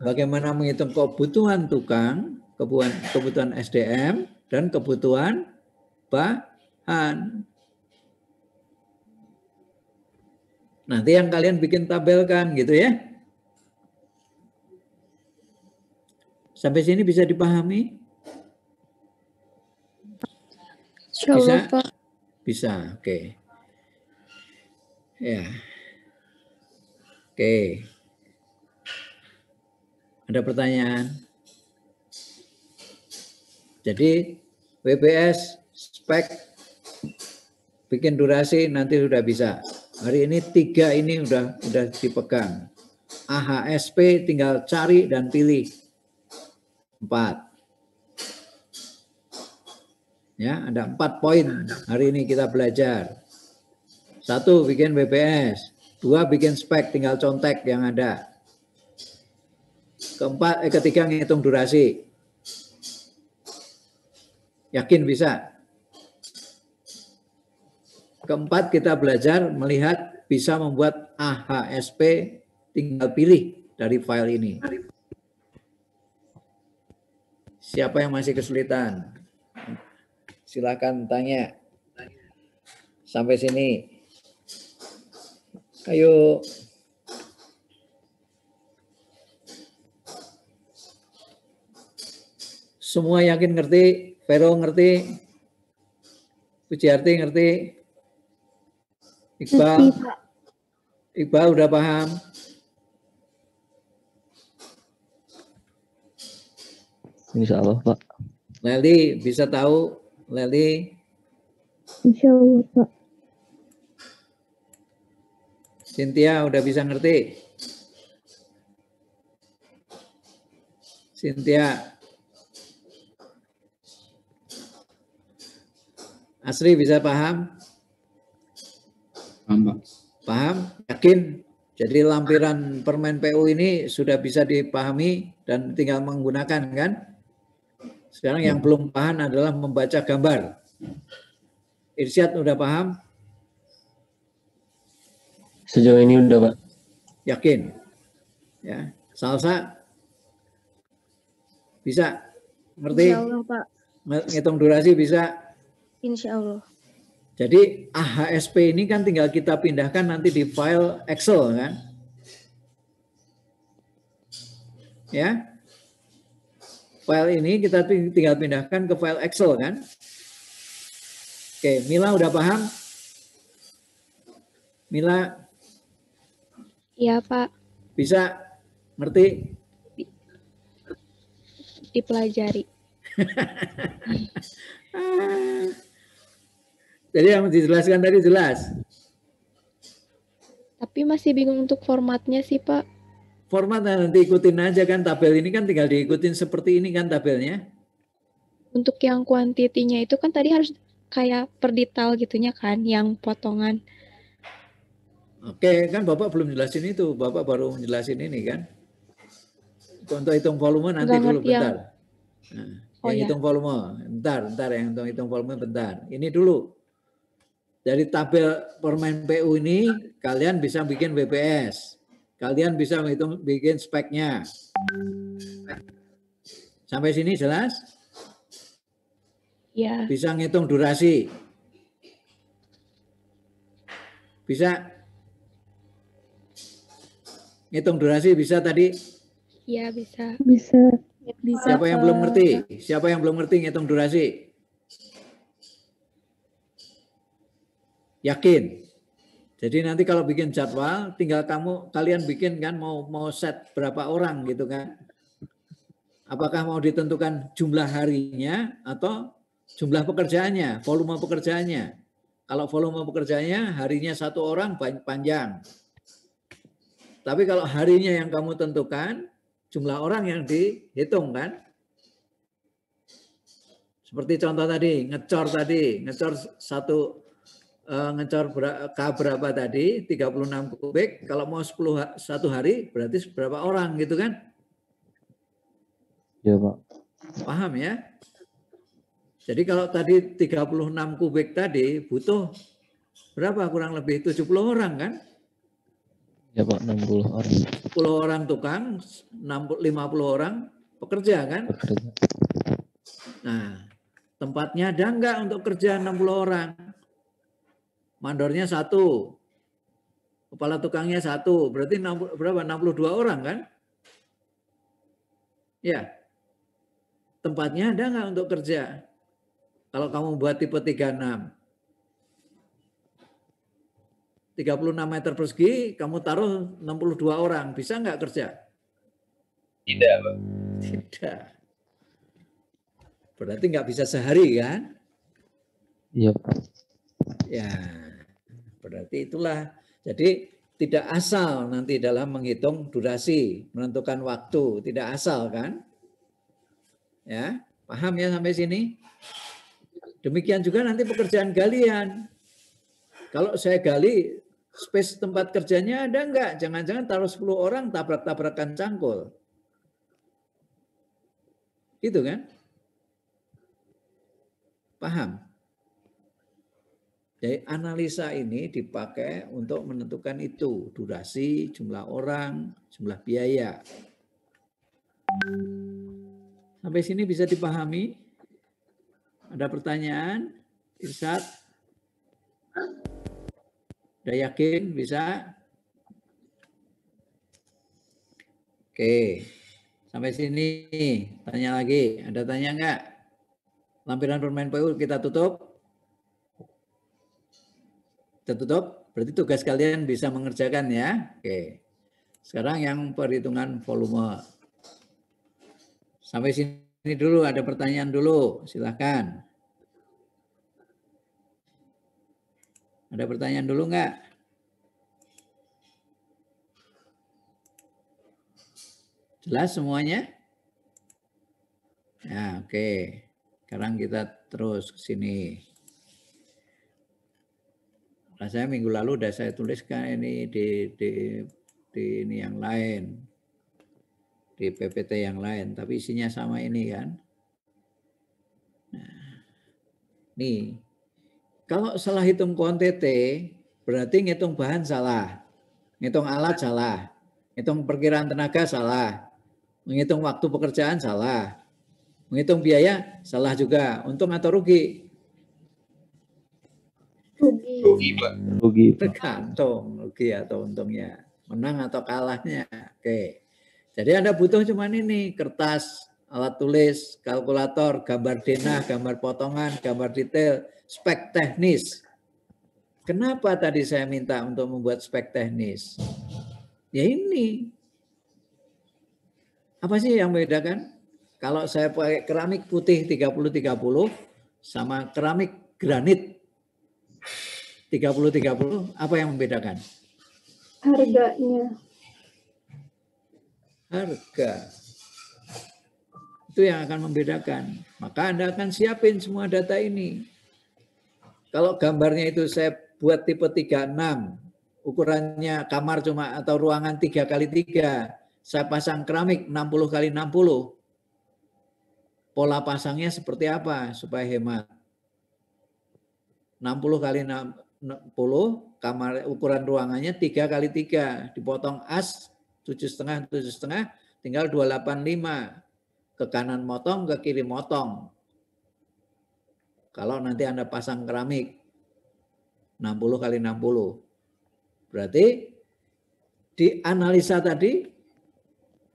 Bagaimana menghitung kebutuhan tukang, kebutuhan SDM, dan kebutuhan bahan. Nanti yang kalian bikin tabelkan gitu ya. Sampai sini bisa dipahami? Insya Allah, Bisa? Pak. Bisa, oke. Ya. Oke. Ada pertanyaan? Jadi WBS, spek, bikin durasi nanti sudah bisa. Hari ini 3 ini udah dipegang. AHSP tinggal cari dan pilih. 4. Ya, ada 4 poin hari ini kita belajar. 1 bikin WBS, 2 bikin spek tinggal contek yang ada. Ketiga ngitung durasi. Yakin bisa? Keempat kita belajar melihat bisa membuat AHSP tinggal pilih dari file ini. Siapa yang masih kesulitan? Silakan tanya. Sampai sini. Ayo. Semua yakin ngerti? Vero ngerti? Pujiarti ngerti? Iqbal? Iqbal udah paham? Insya Allah, Pak. Leli bisa tahu? Leli? Insya Allah, Pak. Cynthia udah bisa ngerti? Cynthia? Asri bisa paham? Paham, Pak. Paham? Yakin? Jadi lampiran permen PU ini sudah bisa dipahami dan tinggal menggunakan kan? Sekarang yang belum paham adalah membaca gambar. Irsyad udah paham? Sejauh ini udah, Pak. Yakin? Ya. Salsa? Bisa? Ngerti? Insya Allah, Pak. Ngitung durasi bisa? Insya Allah. Jadi AHSP ini kan tinggal kita pindahkan nanti di file Excel kan. Ya. File ini kita tinggal pindahkan ke file Excel kan. Oke, Mila udah paham? Mila? Iya, Pak. Bisa ngerti? Dipelajari. Jadi yang dijelaskan tadi jelas. Tapi masih bingung untuk formatnya sih, Pak. Formatnya nanti ikutin aja kan, tabel ini kan tinggal diikutin seperti ini kan tabelnya. Untuk yang kuantitinya itu kan tadi harus kayak per detail gitunya kan, yang potongan. Oke, kan Bapak belum jelasin itu, Bapak baru menjelasin ini kan. Untuk hitung volume nanti dulu bentar. Nah, yang hitung volume, bentar yang hitung volume bentar. Ini dulu. Dari tabel permain PU ini kalian bisa bikin WPS. Kalian bisa bikin speknya. Sampai sini jelas? Ya. Bisa ngitung durasi. Bisa? Ngitung durasi bisa tadi? Iya, bisa. Bisa. Siapa yang belum ngerti? Siapa yang belum ngerti ngitung durasi? Yakin? Jadi nanti kalau bikin jadwal, tinggal kalian bikin kan mau set berapa orang gitu kan? Apakah mau ditentukan jumlah harinya atau jumlah pekerjaannya, volume pekerjaannya? Kalau volume pekerjaannya harinya 1 orang panjang. Tapi kalau harinya yang kamu tentukan, jumlah orang yang dihitung kan? Seperti contoh tadi, ngecor K berapa tadi, 36 kubik, kalau mau 1 hari berarti berapa orang gitu kan? Iya, Pak. Paham ya? Jadi kalau tadi 36 kubik tadi butuh berapa kurang lebih 70 orang kan? Ya, Pak, 60 orang. 10 orang tukang, 50 orang pekerja kan? Bekerja. Nah, tempatnya ada enggak untuk kerja 60 orang? Mandornya 1, kepala tukangnya 1, berarti berapa? 62 orang kan? Ya, tempatnya ada nggak untuk kerja? Kalau kamu buat tipe 36, 36 meter persegi, kamu taruh 62 orang, bisa nggak kerja? Tidak, Pak. Tidak. Berarti nggak bisa sehari kan? Iya, Pak. Ya. Berarti itulah, jadi tidak asal nanti dalam menghitung durasi, menentukan waktu, tidak asal kan? Ya, paham ya sampai sini? Demikian juga nanti pekerjaan galian. Kalau saya gali, space tempat kerjanya ada enggak? Jangan-jangan taruh 10 orang tabrak-tabrakan cangkul. Gitu kan? Paham? Jadi analisa ini dipakai untuk menentukan itu, durasi, jumlah orang, jumlah biaya. Sampai sini bisa dipahami? Ada pertanyaan? Irsyad? Udah yakin? Bisa? Oke. Sampai sini. Tanya lagi. Ada tanya enggak? Lampiran permain PU kita tutup. Kita tutup, berarti tugas kalian bisa mengerjakan ya. Oke. Sekarang yang perhitungan volume. Sampai sini dulu, ada pertanyaan dulu, silakan. Ada pertanyaan dulu enggak? Jelas semuanya? Ya, oke. Sekarang kita terus ke sini. Nah, saya minggu lalu udah saya tuliskan ini di ini yang lain, di PPT yang lain, tapi isinya sama ini kan. Nah, nih, kalau salah hitung kuantiti, berarti ngitung bahan salah, ngitung alat salah, ngitung perkiraan tenaga salah, menghitung waktu pekerjaan salah, menghitung biaya salah juga, untung atau rugi. Rugi, Pak. Rugi, Pak. Tergantung rugi atau untungnya, menang atau kalahnya. Oke. Jadi Anda butuh cuman ini, kertas, alat tulis, kalkulator, gambar denah, gambar potongan, gambar detail, spek teknis. Kenapa tadi saya minta untuk membuat spek teknis? Ya ini. Apa sih yang membedakan? Kalau saya pakai keramik putih 30-30 sama keramik granit 30-30, apa yang membedakan? Harganya. Harga. Itu yang akan membedakan. Maka Anda akan siapin semua data ini. Kalau gambarnya itu saya buat tipe 36, ukurannya kamar cuma atau ruangan 3x3, saya pasang keramik 60x60. Pola pasangnya seperti apa supaya hemat? 60x60, kamar ukuran ruangannya 3x3, dipotong as 7,5, tinggal 285. Ke kanan motong, ke kiri motong. Kalau nanti Anda pasang keramik 60x60. Berarti di analisa tadi,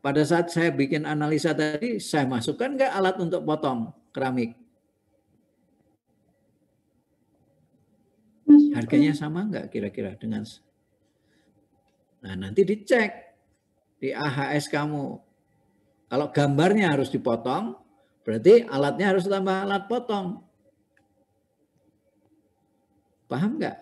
pada saat saya bikin analisa tadi, saya masukkan nggak alat untuk potong keramik? Harganya sama nggak kira-kira dengan? Nah, nanti dicek di AHS kamu. Kalau gambarnya harus dipotong, berarti alatnya harus tambah alat potong. Paham nggak?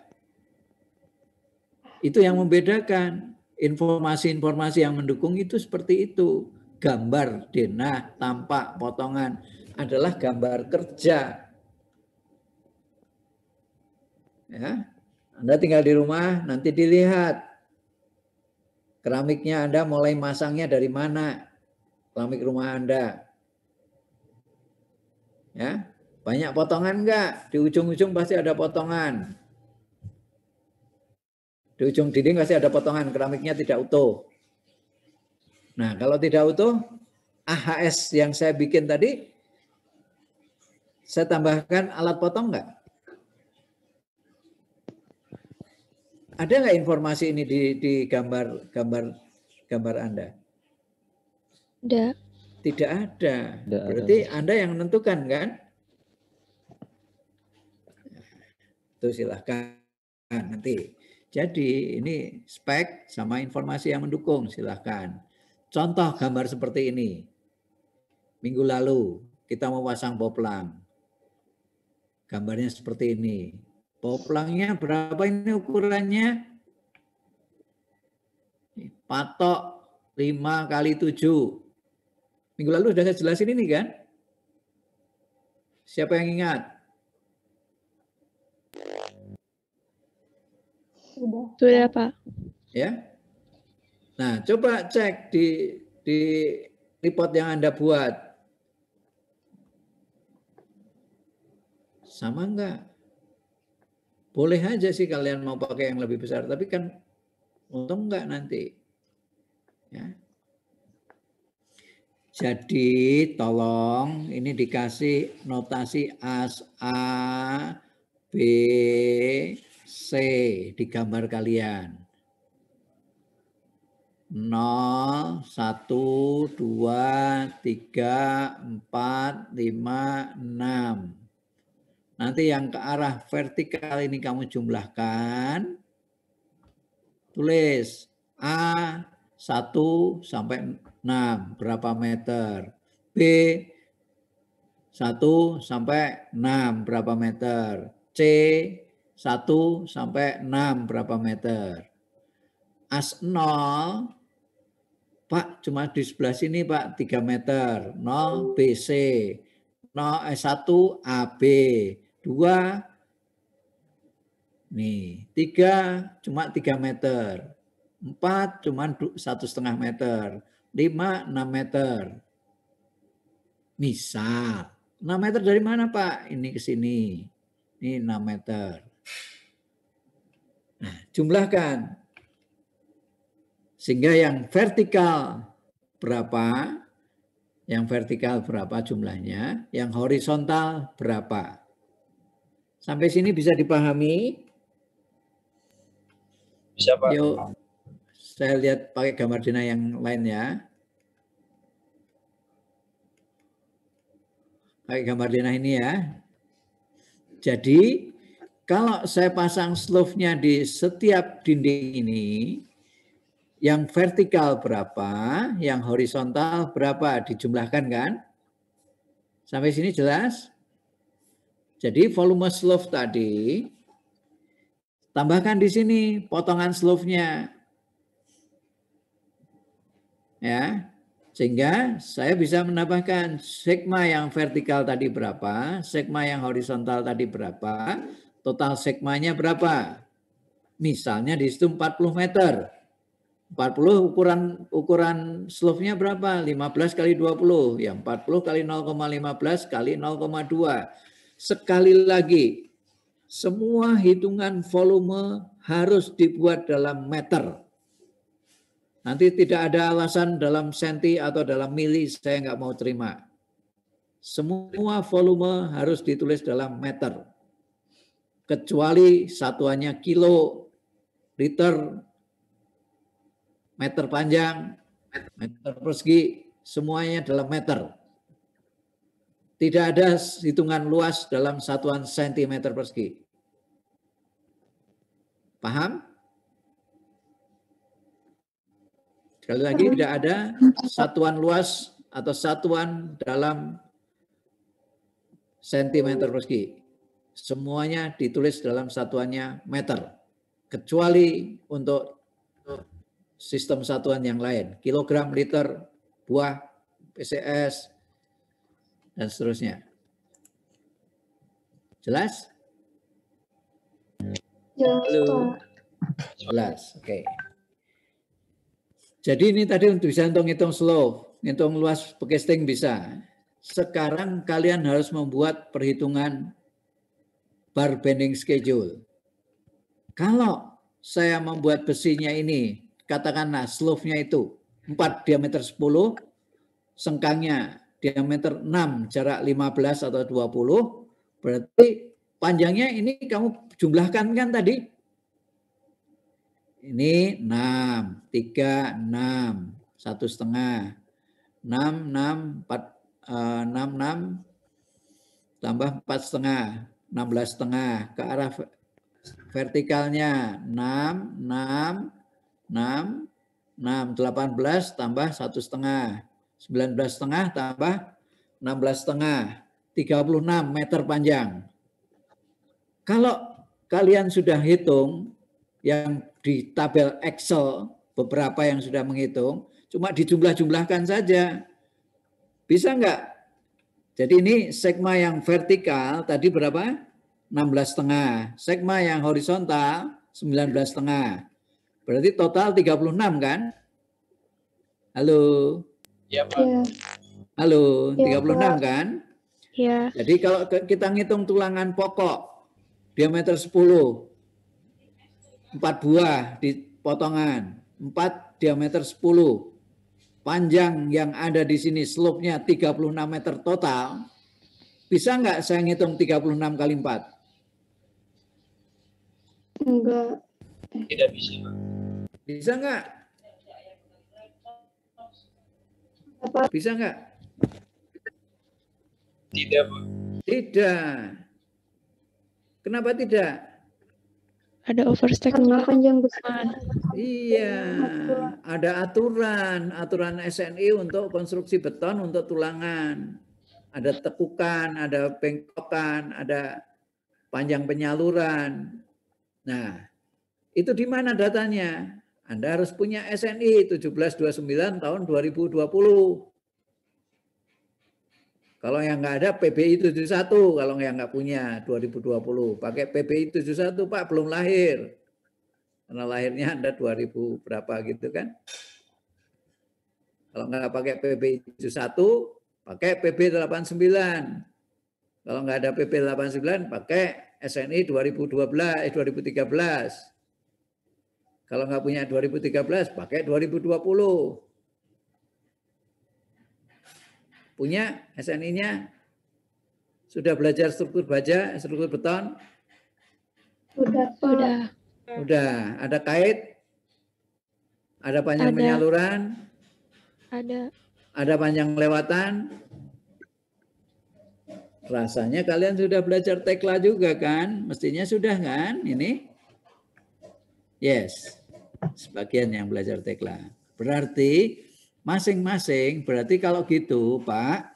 Itu yang membedakan. Informasi-informasi yang mendukung itu seperti itu. Gambar, denah, tampak, potongan adalah gambar kerja. Ya, Anda tinggal di rumah, nanti dilihat keramiknya Anda mulai masangnya dari mana, keramik rumah Anda. Ya, banyak potongan enggak? Di ujung-ujung pasti ada potongan. Di ujung dinding pasti ada potongan, keramiknya tidak utuh. Nah, kalau tidak utuh, AHS yang saya bikin tadi, saya tambahkan alat potong enggak? Ada nggak informasi ini di gambar Anda? Ada. Tidak ada. Tidak Berarti ada. Anda yang menentukan kan? Itu silahkan nanti. Jadi ini spek sama informasi yang mendukung, silahkan. Contoh gambar seperti ini. Minggu lalu kita mau pasang poplang. Gambarnya seperti ini. Poplangnya berapa ini ukurannya? Patok 5x7. Minggu lalu sudah saya jelasin ini kan? Siapa yang ingat? Sudah, Pak. Ya. Nah, coba cek di report yang Anda buat. Sama enggak? Boleh aja sih kalian mau pakai yang lebih besar, tapi kan untung enggak nanti. Ya. Jadi tolong ini dikasih notasi AS A, B, C di gambar kalian. 0, 1, 2, 3, 4, 5, 6. Nanti yang ke arah vertikal ini kamu jumlahkan. Tulis A 1 sampai 6 berapa meter. B 1 sampai 6 berapa meter. C 1 sampai 6 berapa meter. As 0, Pak cuma di sebelah sini Pak 3 meter. 0 BC. 1 AB. 2 nih, 3 cuma 3 meter. 4 cuma 1,5 meter. 5 6 meter. Misal 6 meter dari mana Pak? Ini ke sini. Ini 6 meter. Nah, jumlahkan. Sehingga yang vertikal berapa? Yang vertikal berapa jumlahnya? Yang horizontal berapa? Sampai sini bisa dipahami? Bisa Pak. Yuk, saya lihat pakai gambar Dina yang lain ya. Pakai gambar Dina ini ya. Jadi, kalau saya pasang slope-nya di setiap dinding ini, yang vertikal berapa, yang horizontal berapa, dijumlahkan kan? Sampai sini jelas? Jadi volume slope tadi, tambahkan di sini potongan slope-nya. Ya, sehingga saya bisa menambahkan sigma yang vertikal tadi berapa, sigma yang horizontal tadi berapa, total sigmanya berapa. Misalnya di situ 40 meter. 40 ukuran slope-nya berapa? 15 kali 20. Ya 40 kali 0,15 kali 0,2. Sekali lagi, semua hitungan volume harus dibuat dalam meter. Nanti tidak ada alasan dalam senti atau dalam mili, saya nggak mau terima. Semua volume harus ditulis dalam meter. Kecuali satuannya kilo, liter, meter panjang, meter persegi, semuanya dalam meter. Tidak ada hitungan luas dalam satuan sentimeter persegi. Paham? Sekali lagi, tidak ada satuan luas atau satuan dalam sentimeter persegi. Semuanya ditulis dalam satuannya meter. Kecuali untuk sistem satuan yang lain. Kilogram, liter, buah, PCS, dan seterusnya. Jelas? Jelas, Halo. Pak. Jelas, oke. Jadi ini tadi bisa untuk ngitung slope, ngitung luas casting bisa. Sekarang kalian harus membuat perhitungan bar bending schedule. Kalau saya membuat besinya ini, katakanlah slope-nya itu 4 diameter 10, sengkangnya diameter 6, jarak 15 atau 20, berarti panjangnya ini kamu jumlahkan kan tadi? Ini 6, 3, 6, 1,5, 6, 6, 6, tambah 4,5, 16,5. Ke arah vertikalnya 6, 6, 6, 6, 18 tambah 1,5, 19,5 tambah 16,5, 36 meter panjang. Kalau kalian sudah hitung, yang di tabel Excel, beberapa yang sudah menghitung, cuma dijumlah-jumlahkan saja. Bisa enggak? Jadi ini sigma yang vertikal tadi berapa? 16,5. Sigma yang horizontal 19,5. Berarti total 36 kan? Halo? Iya Pak. Iya. Halo, Iya, 36 Pak. kan? Ya, Jadi kalau kita ngitung tulangan pokok, diameter 10, 4 buah di potongan, 4 diameter 10, panjang yang ada di sini slope-nya 36 meter total, bisa nggak saya ngitung 36 kali 4? Enggak. Tidak bisa Pak. Bisa nggak? Apa? Bisa nggak? Tidak Pak. Tidak. Kenapa tidak? ada overstep Karena panjang besar. Iya, ada aturan SNI untuk konstruksi beton untuk tulangan. Ada tekukan, ada bengkokan, ada panjang penyaluran. Nah, itu di mana datanya? Anda harus punya SNI 1729 tahun 2020. Kalau yang nggak ada PBI 71, kalau yang nggak punya 2020. Pakai PBI 71, Pak, belum lahir. Karena lahirnya Anda 2000 berapa gitu kan. Kalau nggak pakai PBI 71, pakai PB 89. Kalau nggak ada PB 89, pakai SNI 2013. Kalau nggak punya 2013, pakai 2020. Punya SNI-nya? Sudah belajar struktur baja, struktur beton? Sudah, Pak. sudah. Udah, ada kait? Ada panjang Ada. penyaluran? Ada Panjang lewatan? Rasanya kalian sudah belajar tekla juga kan? Mestinya sudah kan ini? Yes, sebagian yang belajar tekla. Berarti masing-masing, berarti kalau gitu Pak,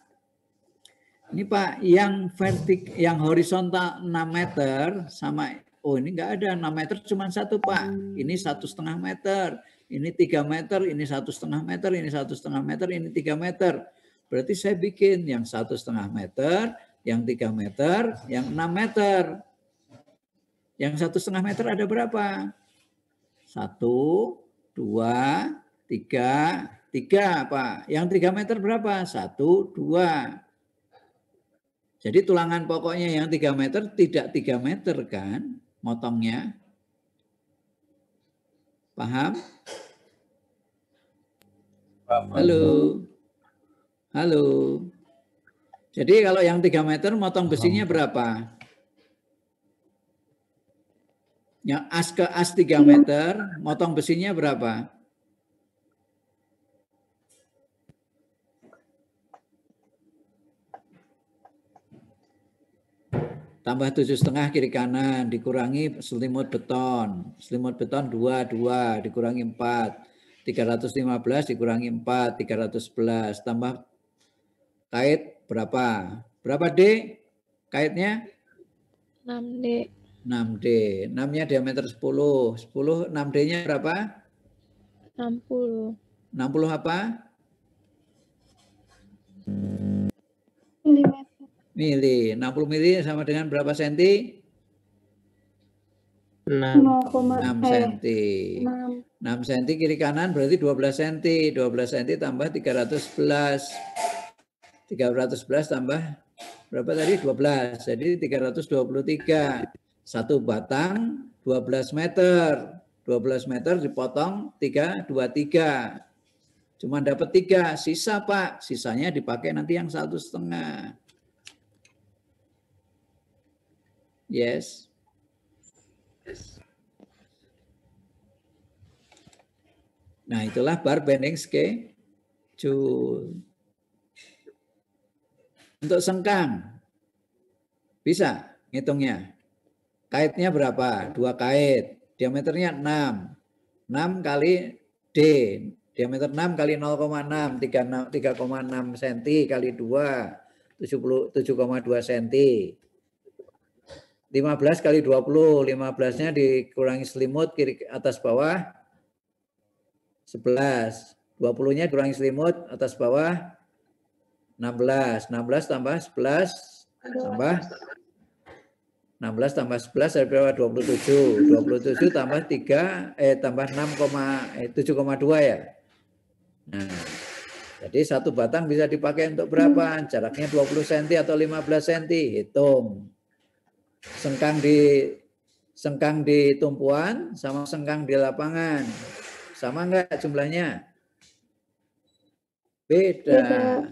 ini Pak, yang horizontal 6 meter sama, oh ini enggak ada 6 meter cuma satu Pak. Ini 1,5 meter, ini 3 meter, ini 1,5 meter, ini 1,5 meter, ini 3 meter. Berarti saya bikin yang 1,5 meter, yang 3 meter, yang 6 meter. Yang 1,5 meter ada berapa? 1, 2, 3, 3 Pak. Yang 3 meter berapa? 1, 2. Jadi tulangan pokoknya yang 3 meter tidak 3 meter kan motongnya. Paham? Halo. Halo. Jadi kalau yang 3 meter motong besinya berapa? Yang as ke as 3 meter, motong besinya berapa? Tambah 7,5 kiri kanan, dikurangi selimut beton. Selimut beton 2, dikurangi 4. 315 dikurangi 4, 311. Tambah kait berapa? Berapa D kaitnya? 6D. 6D. 6-nya diameter 10. 10, 6D-nya berapa? 60. 60 apa? Mili. 60 mili sama dengan berapa senti? 6. 6 senti. 6 senti kiri kanan berarti 12 senti. 12 senti tambah 311. 311 tambah berapa tadi? 12. Jadi 323. Satu batang 12 meter. 12 meter dipotong 3, 2, 3. Cuma dapat 3. Sisa Pak. Sisanya dipakai nanti yang 1,5. Yes. Nah, itulah bar bending schedule. Untuk sengkang, bisa ngitungnya. Kaitnya berapa? 2 kait. Diameternya 6. 6 kali D. Diameter 6 kali 0,6. 3,6 cm kali 2. 7,2 cm. 15 kali 20, 15-nya dikurangi selimut kiri atas bawah 11. 20-nya dikurangi selimut atas bawah 16. 16 tambah 11 tambah 16 tambah 11 dari berapa? 27. 27 tambah 3 tambah 7,2 ya. Nah, jadi satu batang bisa dipakai untuk berapa? Jaraknya 20 cm atau 15 cm. Hitung. Sengkang di tumpuan sama sengkang di lapangan. Sama enggak jumlahnya? Beda.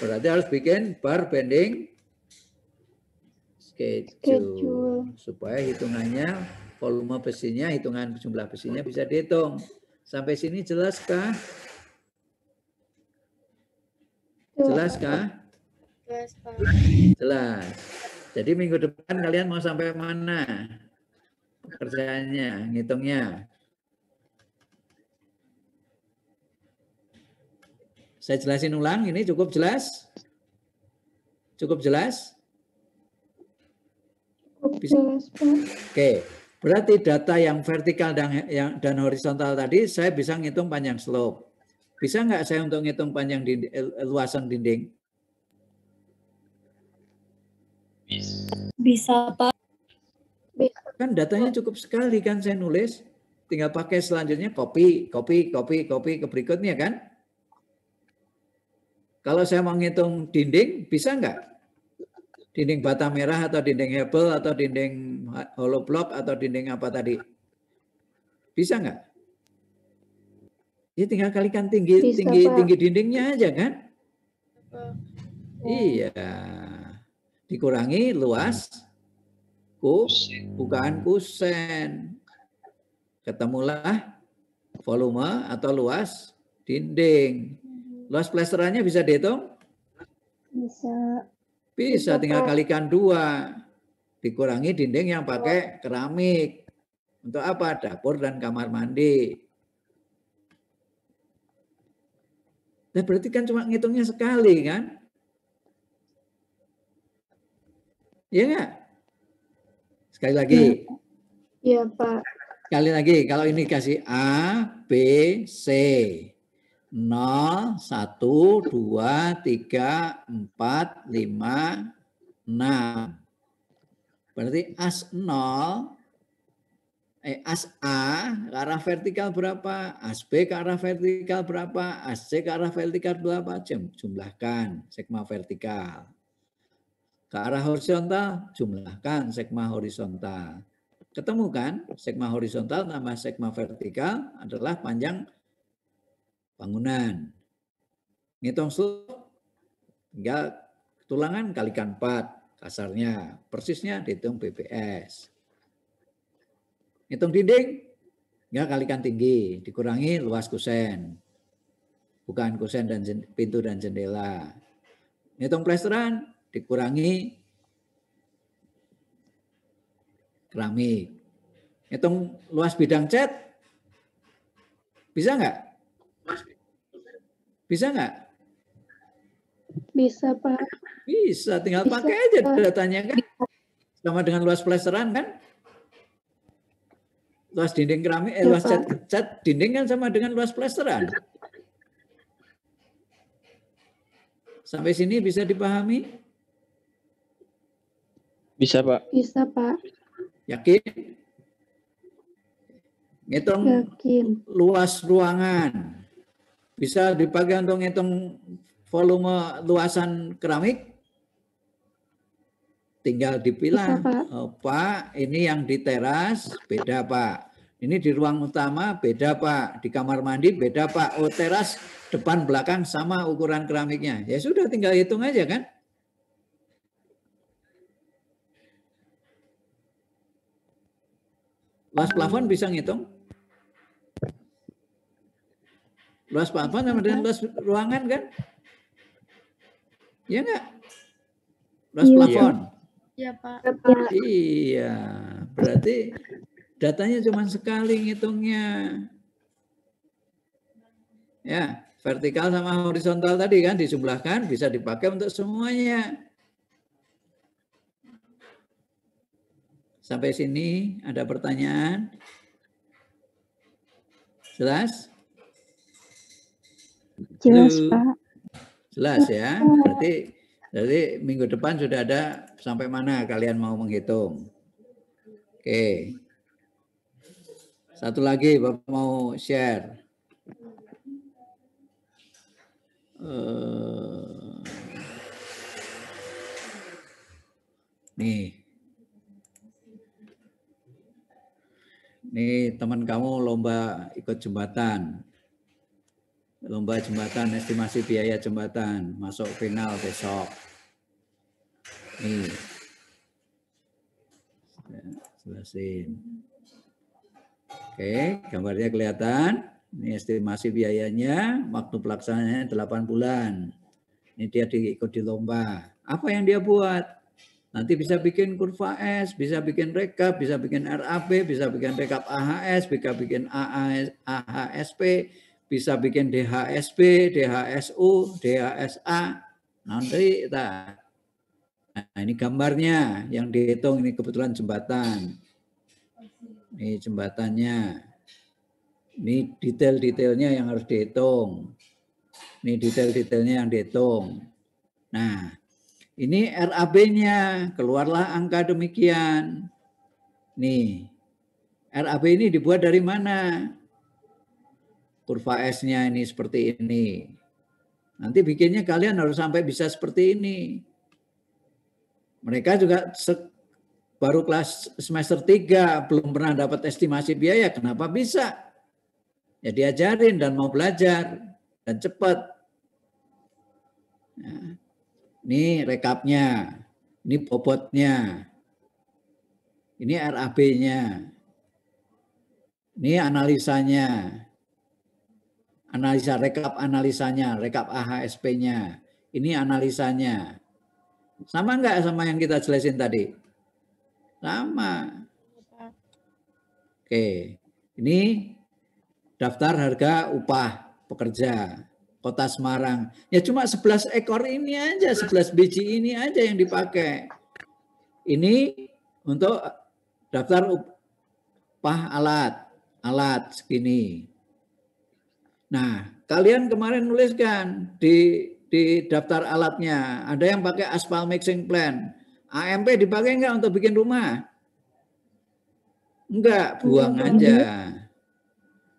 Berarti harus bikin bar bending schedule. Supaya hitungannya, volume besinya, hitungan jumlah besinya bisa dihitung. Sampai sini jelaskah? Jelaskah? Jelas, Pak. Jelas. Jadi minggu depan kalian mau sampai mana pekerjaannya, ngitungnya? Saya jelasin ulang, ini cukup jelas? Cukup jelas? Jelas, Pak. Oke, berarti data yang vertikal dan horizontal tadi saya bisa ngitung panjang slope. Bisa nggak saya untuk ngitung panjang luasan dinding? Bisa, Pak. Kan datanya cukup sekali kan saya nulis. Tinggal pakai selanjutnya copy ke berikutnya kan. Kalau saya mau ngitung dinding, bisa nggak? Dinding bata merah atau dinding hebel atau dinding hollow block atau dinding apa tadi? Bisa nggak? Ya tinggal kalikan tinggi dindingnya aja kan? Iya. Dikurangi luas bukaan kusen. ketemulah volume atau luas dinding. Luas plesterannya bisa dihitung? Bisa. Bisa, tinggal kalikan 2. Dikurangi dinding yang pakai keramik. Untuk apa? Dapur dan kamar mandi. Nah, berarti kan cuma ngitungnya sekali kan? Iya nggak? Sekali lagi. Iya, Pak. Sekali lagi, kalau ini kasih A, B, C. 0, 1, 2, 3, 4, 5, 6. Berarti as 0, as A ke arah vertikal berapa? As B ke arah vertikal berapa? As C ke arah vertikal berapa? Jumlahkan segma vertikal. Ke arah horizontal, jumlahkan segma horizontal. Ketemu kan? Segma horizontal tambah segma vertikal adalah panjang bangunan. Ngitung slope, tinggal tulangan kalikan 4 kasarnya. Persisnya dihitung BPS. Ngitung dinding, tinggal kalikan tinggi, dikurangi luas kusen. Bukan kusen dan pintu dan jendela. Ngitung plesteran, dikurangi keramik. Ngitung luas bidang cat, bisa nggak? Bisa nggak? Bisa, Pak. Bisa, tinggal Bisa, pakai aja Pak. datanya kan. Sama dengan luas plesteran kan. Luas dinding keramik, Ya, luas Pak. cat dinding kan sama dengan luas plesteran. Sampai sini bisa dipahami? Bisa, Pak. Bisa, Pak. Yakin? Ngitung Yakin. luas ruangan. Bisa dipakai untuk ngitung volume luasan keramik? Tinggal dipilah. Bisa, Pak. Oh, Pak, ini yang di teras beda, Pak. Ini di ruang utama beda, Pak. Di kamar mandi beda, Pak. Oh, teras depan belakang sama ukuran keramiknya. Ya sudah, tinggal hitung aja kan. Luas plafon bisa ngitung? Luas plafon sama dengan luas ruangan kan? Iya enggak? Luas Iya. plafon. Iya, Pak. Iya, berarti datanya cuma sekali ngitungnya. Ya, vertikal sama horizontal tadi kan dijumlahkan bisa dipakai untuk semuanya. Sampai sini ada pertanyaan? Jelas? Jelas, Halo? Pak. Jelas ya. Berarti minggu depan sudah ada sampai mana kalian mau menghitung. Oke. Satu lagi Bapak mau share. Nih. Nih teman kamu lomba ikut jembatan. Lomba jembatan, estimasi biaya jembatan, masuk final besok. Nih, jelasin. Oke, gambarnya kelihatan. Ini estimasi biayanya, waktu pelaksanaannya 8 bulan. Ini dia ikut di lomba. Apa yang dia buat? Nanti bisa bikin kurva S, bisa bikin rekap, bisa bikin RAB, bisa bikin rekap AHS, bisa bikin AHSP, bisa bikin DHSB, DHSU, DHSA. Nanti nah ini gambarnya yang dihitung, ini kebetulan jembatan. Ini jembatannya. Ini detail-detailnya yang harus dihitung. Ini detail-detailnya yang dihitung. Nah, ini RAB-nya, keluarlah angka demikian. Nih, RAB ini dibuat dari mana? Kurva S-nya ini seperti ini. Nanti bikinnya kalian harus sampai bisa seperti ini. Mereka juga baru kelas semester 3, belum pernah dapat estimasi biaya. Kenapa bisa? Ya diajarin dan mau belajar dan cepat. Nah, ini rekapnya, ini bobotnya, ini RAB-nya. Ini analisanya. Analisa rekap analisanya, rekap AHSP-nya. Ini analisanya. Sama enggak sama yang kita jelasin tadi? Sama. Oke. Ini daftar harga upah pekerja Kota Semarang. Ya cuma 11 ekor ini aja, 11 biji ini aja yang dipakai. Ini untuk daftar upah alat segini. Nah, kalian kemarin nuliskan di daftar alatnya, ada yang pakai aspal mixing plan. AMP dipakai enggak untuk bikin rumah? Enggak, buang aja.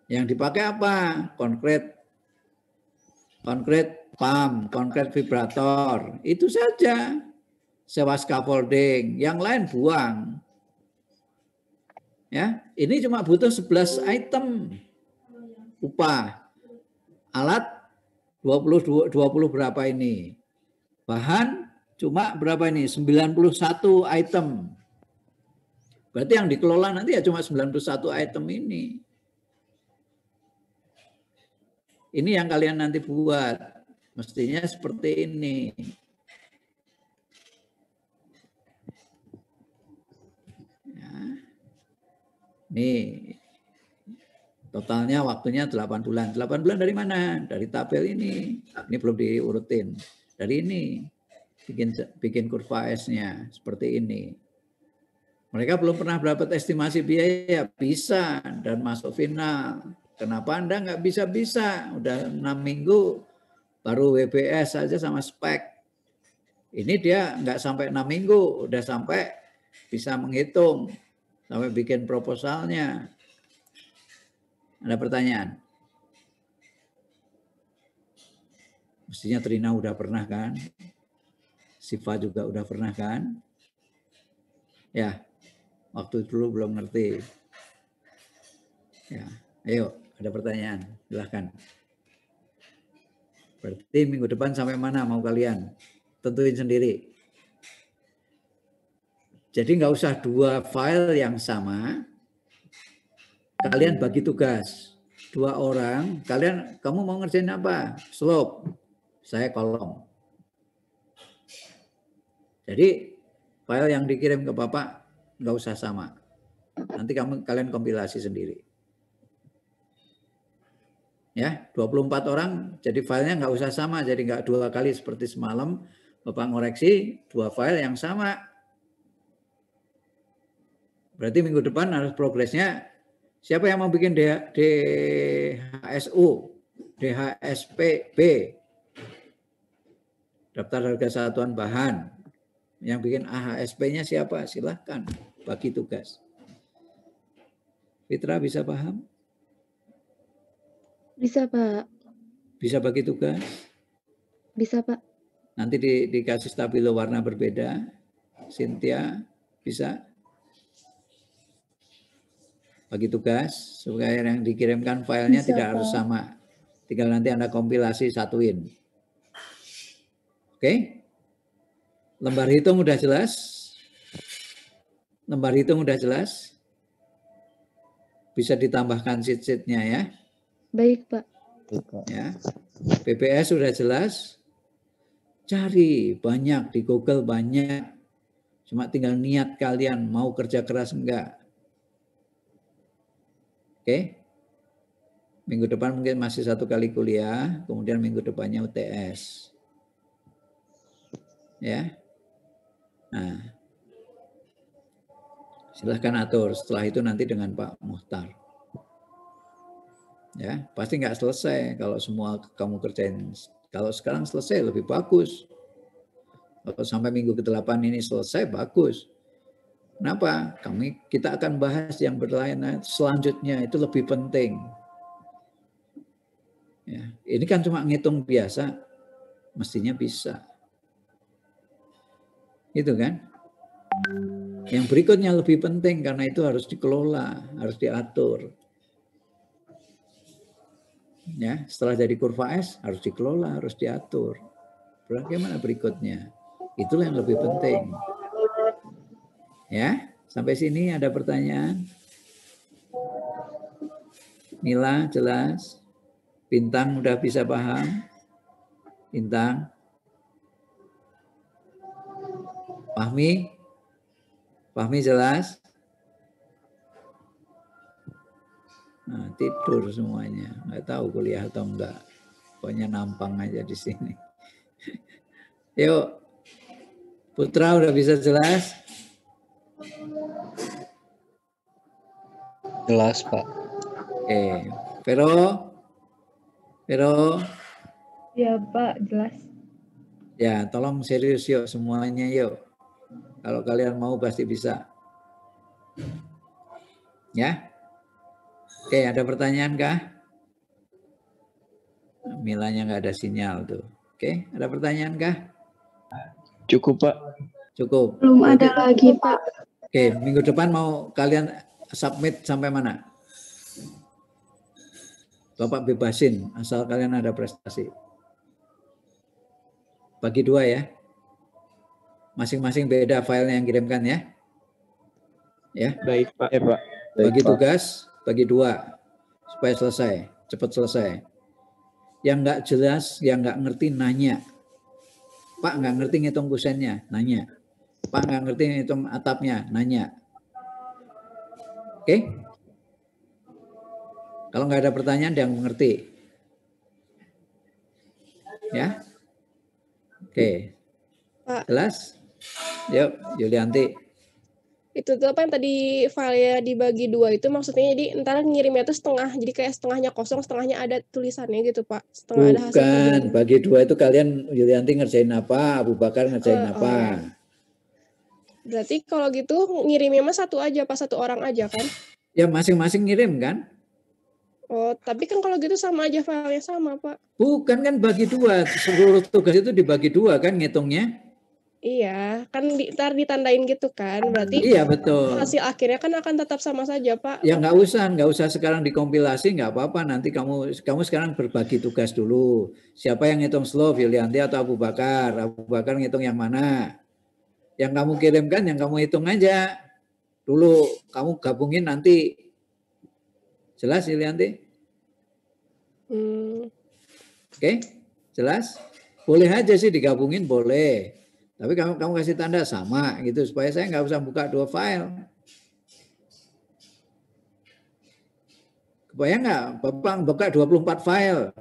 Yang dipakai apa? Konkret pump, konkret vibrator. Itu saja. Sewa scaffolding, yang lain buang. Ya, ini cuma butuh 11 item upah. Alat 20 berapa ini? Bahan cuma berapa ini? 91 item. Berarti yang dikelola nanti ya cuma 91 item ini. Ini yang kalian nanti buat. Mestinya seperti ini. Ya. Nih. Totalnya waktunya 8 bulan. 8 bulan dari mana? Dari tabel ini. Ini belum diurutin. Dari ini. Bikin kurva S-nya. Seperti ini. Mereka belum pernah dapat estimasi biaya. Bisa. Dan masuk final. Kenapa Anda nggak bisa-bisa? Udah 6 minggu. Baru WBS saja sama spek. Ini dia nggak sampai 6 minggu. Udah sampai bisa menghitung. Sampai bikin proposalnya. Ada pertanyaan? Mestinya Trina udah pernah kan? Siva juga udah pernah kan? Ya, waktu dulu belum ngerti. Ya, ayo, ada pertanyaan, silahkan. Berarti minggu depan sampai mana mau kalian? Tentuin sendiri. Jadi nggak usah 2 file yang sama. Kalian bagi tugas 2 orang, kamu mau ngerjain apa? Slope, saya kolom. Jadi file yang dikirim ke Bapak nggak usah sama. Nanti kalian kompilasi sendiri. Ya, 24 orang, jadi filenya nggak usah sama, jadi nggak 2 kali seperti semalam Bapak ngoreksi 2 file yang sama. Berarti minggu depan harus progresnya. Siapa yang mau bikin DHSU, DHSPB, daftar harga satuan bahan. Yang bikin AHSP-nya siapa? Silahkan bagi tugas. Fitra bisa paham? Bisa, Pak. Bisa bagi tugas? Bisa, Pak. Nanti dikasih stabilo warna berbeda. Cynthia bisa? Bagi tugas supaya yang dikirimkan filenya Bisa, tidak harus Pak. sama. Tinggal nanti Anda kompilasi satuin. Oke? Lembar hitung udah jelas? Lembar hitung udah jelas? Bisa ditambahkan sheet-sheetnya ya. Baik, Pak. Ya. PPS sudah jelas? Cari banyak di Google, banyak. Cuma tinggal niat kalian mau kerja keras enggak. Oke, minggu depan mungkin masih 1 kali kuliah, kemudian minggu depannya UTS. Ya, nah, silahkan atur. Setelah itu nanti dengan Pak Muhtar. Ya, pasti nggak selesai kalau semua kamu kerjain. Kalau sekarang selesai lebih bagus. Kalau sampai minggu ke-8 ini selesai, bagus. Kenapa? Kita akan bahas yang berlainan selanjutnya, itu lebih penting. Ya, ini kan cuma ngitung biasa, mestinya bisa. Itu kan? Yang berikutnya lebih penting karena itu harus dikelola, harus diatur. Ya, setelah jadi kurva S harus dikelola, harus diatur. Bagaimana berikutnya? Itulah yang lebih penting. Ya, sampai sini ada pertanyaan? Mila jelas? Bintang udah bisa paham? Bintang? Fahmi? Fahmi jelas? Nah, tidur semuanya. Nggak tahu kuliah atau enggak. Pokoknya nampang aja di sini. Yuk. Putra udah bisa jelas? Jelas, Pak. Oke. Vero? Vero? Ya, Pak, jelas. Ya, tolong serius yuk semuanya yuk. Kalau kalian mau pasti bisa. Ya? Oke, ada pertanyaan kah? Milanya nggak ada sinyal tuh. Oke, ada pertanyaan kah? Cukup, Pak. Cukup. Belum ada lagi, Pak. Oke, minggu depan mau kalian submit sampai mana? Bapak bebasin, asal kalian ada prestasi. Bagi 2 ya. Masing-masing beda filenya yang kirimkan ya. Ya. Baik, Pak. Ya, Pak. Bagi tugas, bagi 2 supaya selesai, cepat selesai. Yang nggak jelas, yang nggak ngerti nanya. Pak nggak ngerti ngitung kusennya, nanya. Pak nggak ngerti ngitung atapnya, nanya. Oke? Kalau nggak ada pertanyaan, dia mengerti. Ya? Oke. Pak. Jelas? Yuk, Yulianti. Itu tuh apa yang tadi file dibagi 2 itu maksudnya jadi ntar ngirimnya tuh setengah, jadi kayak setengahnya kosong, setengahnya ada tulisannya gitu, Pak. Setengah ada hasil Bukan, kerjaan. bagi 2 itu kalian Yulianti ngerjain apa, Abu Bakar ngerjain apa. Ya. Berarti kalau gitu ngirimnya mah satu aja, Pak, satu orang aja kan? Ya masing-masing ngirim kan? Oh, tapi kan kalau gitu sama aja filenya sama, Pak. Bukan kan bagi 2, seluruh tugas itu dibagi 2 kan ngitungnya? Iya, kan ntar ditandain gitu kan, berarti Iya betul. hasil akhirnya kan akan tetap sama saja, Pak. Ya nggak usah sekarang dikompilasi, nggak apa-apa. Nanti kamu sekarang berbagi tugas dulu. Siapa yang ngitung slow, Yulianti atau Abu Bakar? Abu Bakar ngitung yang mana? Yang kamu kirimkan, yang kamu hitung aja. Dulu kamu gabungin nanti. Jelas Yulianti? Oke, jelas? Boleh aja sih digabungin, boleh. Tapi kamu kasih tanda sama gitu supaya saya nggak usah buka 2 file. Kebayang nggak? Bapak buka 24 file,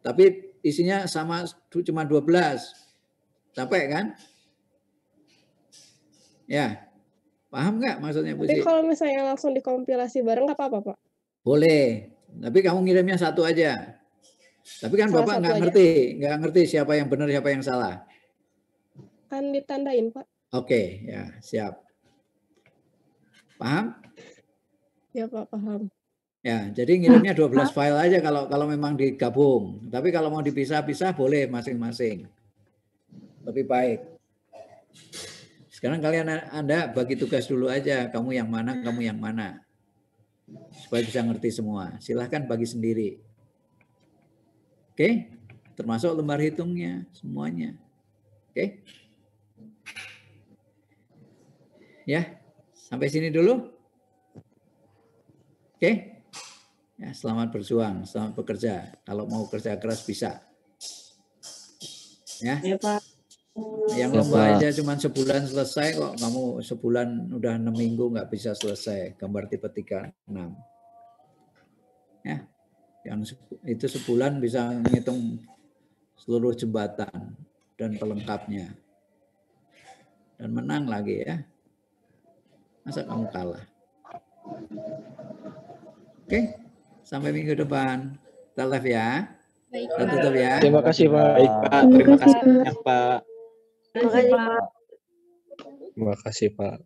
tapi isinya sama cuma 12. Capek kan? Ya, paham nggak maksudnya Bu Tapi Sri? kalau misalnya langsung dikompilasi bareng nggak apa-apa, Pak? Boleh, tapi kamu ngirimnya satu aja. Tapi kan Salah Bapak satu nggak ngerti siapa yang benar, siapa yang salah. Kan ditandain, Pak. Oke, ya siap. Paham? Ya, Pak, paham. Ya, jadi ngirimnya 12 file aja kalau memang digabung. Tapi kalau mau dipisah-pisah boleh masing-masing. Lebih baik. Sekarang kalian Anda bagi tugas dulu aja, kamu yang mana, kamu yang mana. Supaya bisa ngerti semua. Silahkan bagi sendiri. Oke? Termasuk lembar hitungnya, semuanya. Oke? Ya, sampai sini dulu. Oke? Ya, selamat berjuang, selamat bekerja. Kalau mau kerja keras bisa. Ya. Ya, Pak. Yang Ya, lomba Pak. aja cuma sebulan selesai kok. Kamu sebulan udah 6 minggu nggak bisa selesai. Gambar tipe 3, 6. Ya. Yang itu sebulan bisa menghitung seluruh jembatan dan pelengkapnya. Dan menang lagi ya. Masa kamu kalah? Oke, sampai minggu depan. Kita live ya. Baik, Kita tutup ya. Terima kasih, Pak. Baik, Pak. Terima kasih banyak, Pak. Makasih, Pak. Terima kasih, Pak.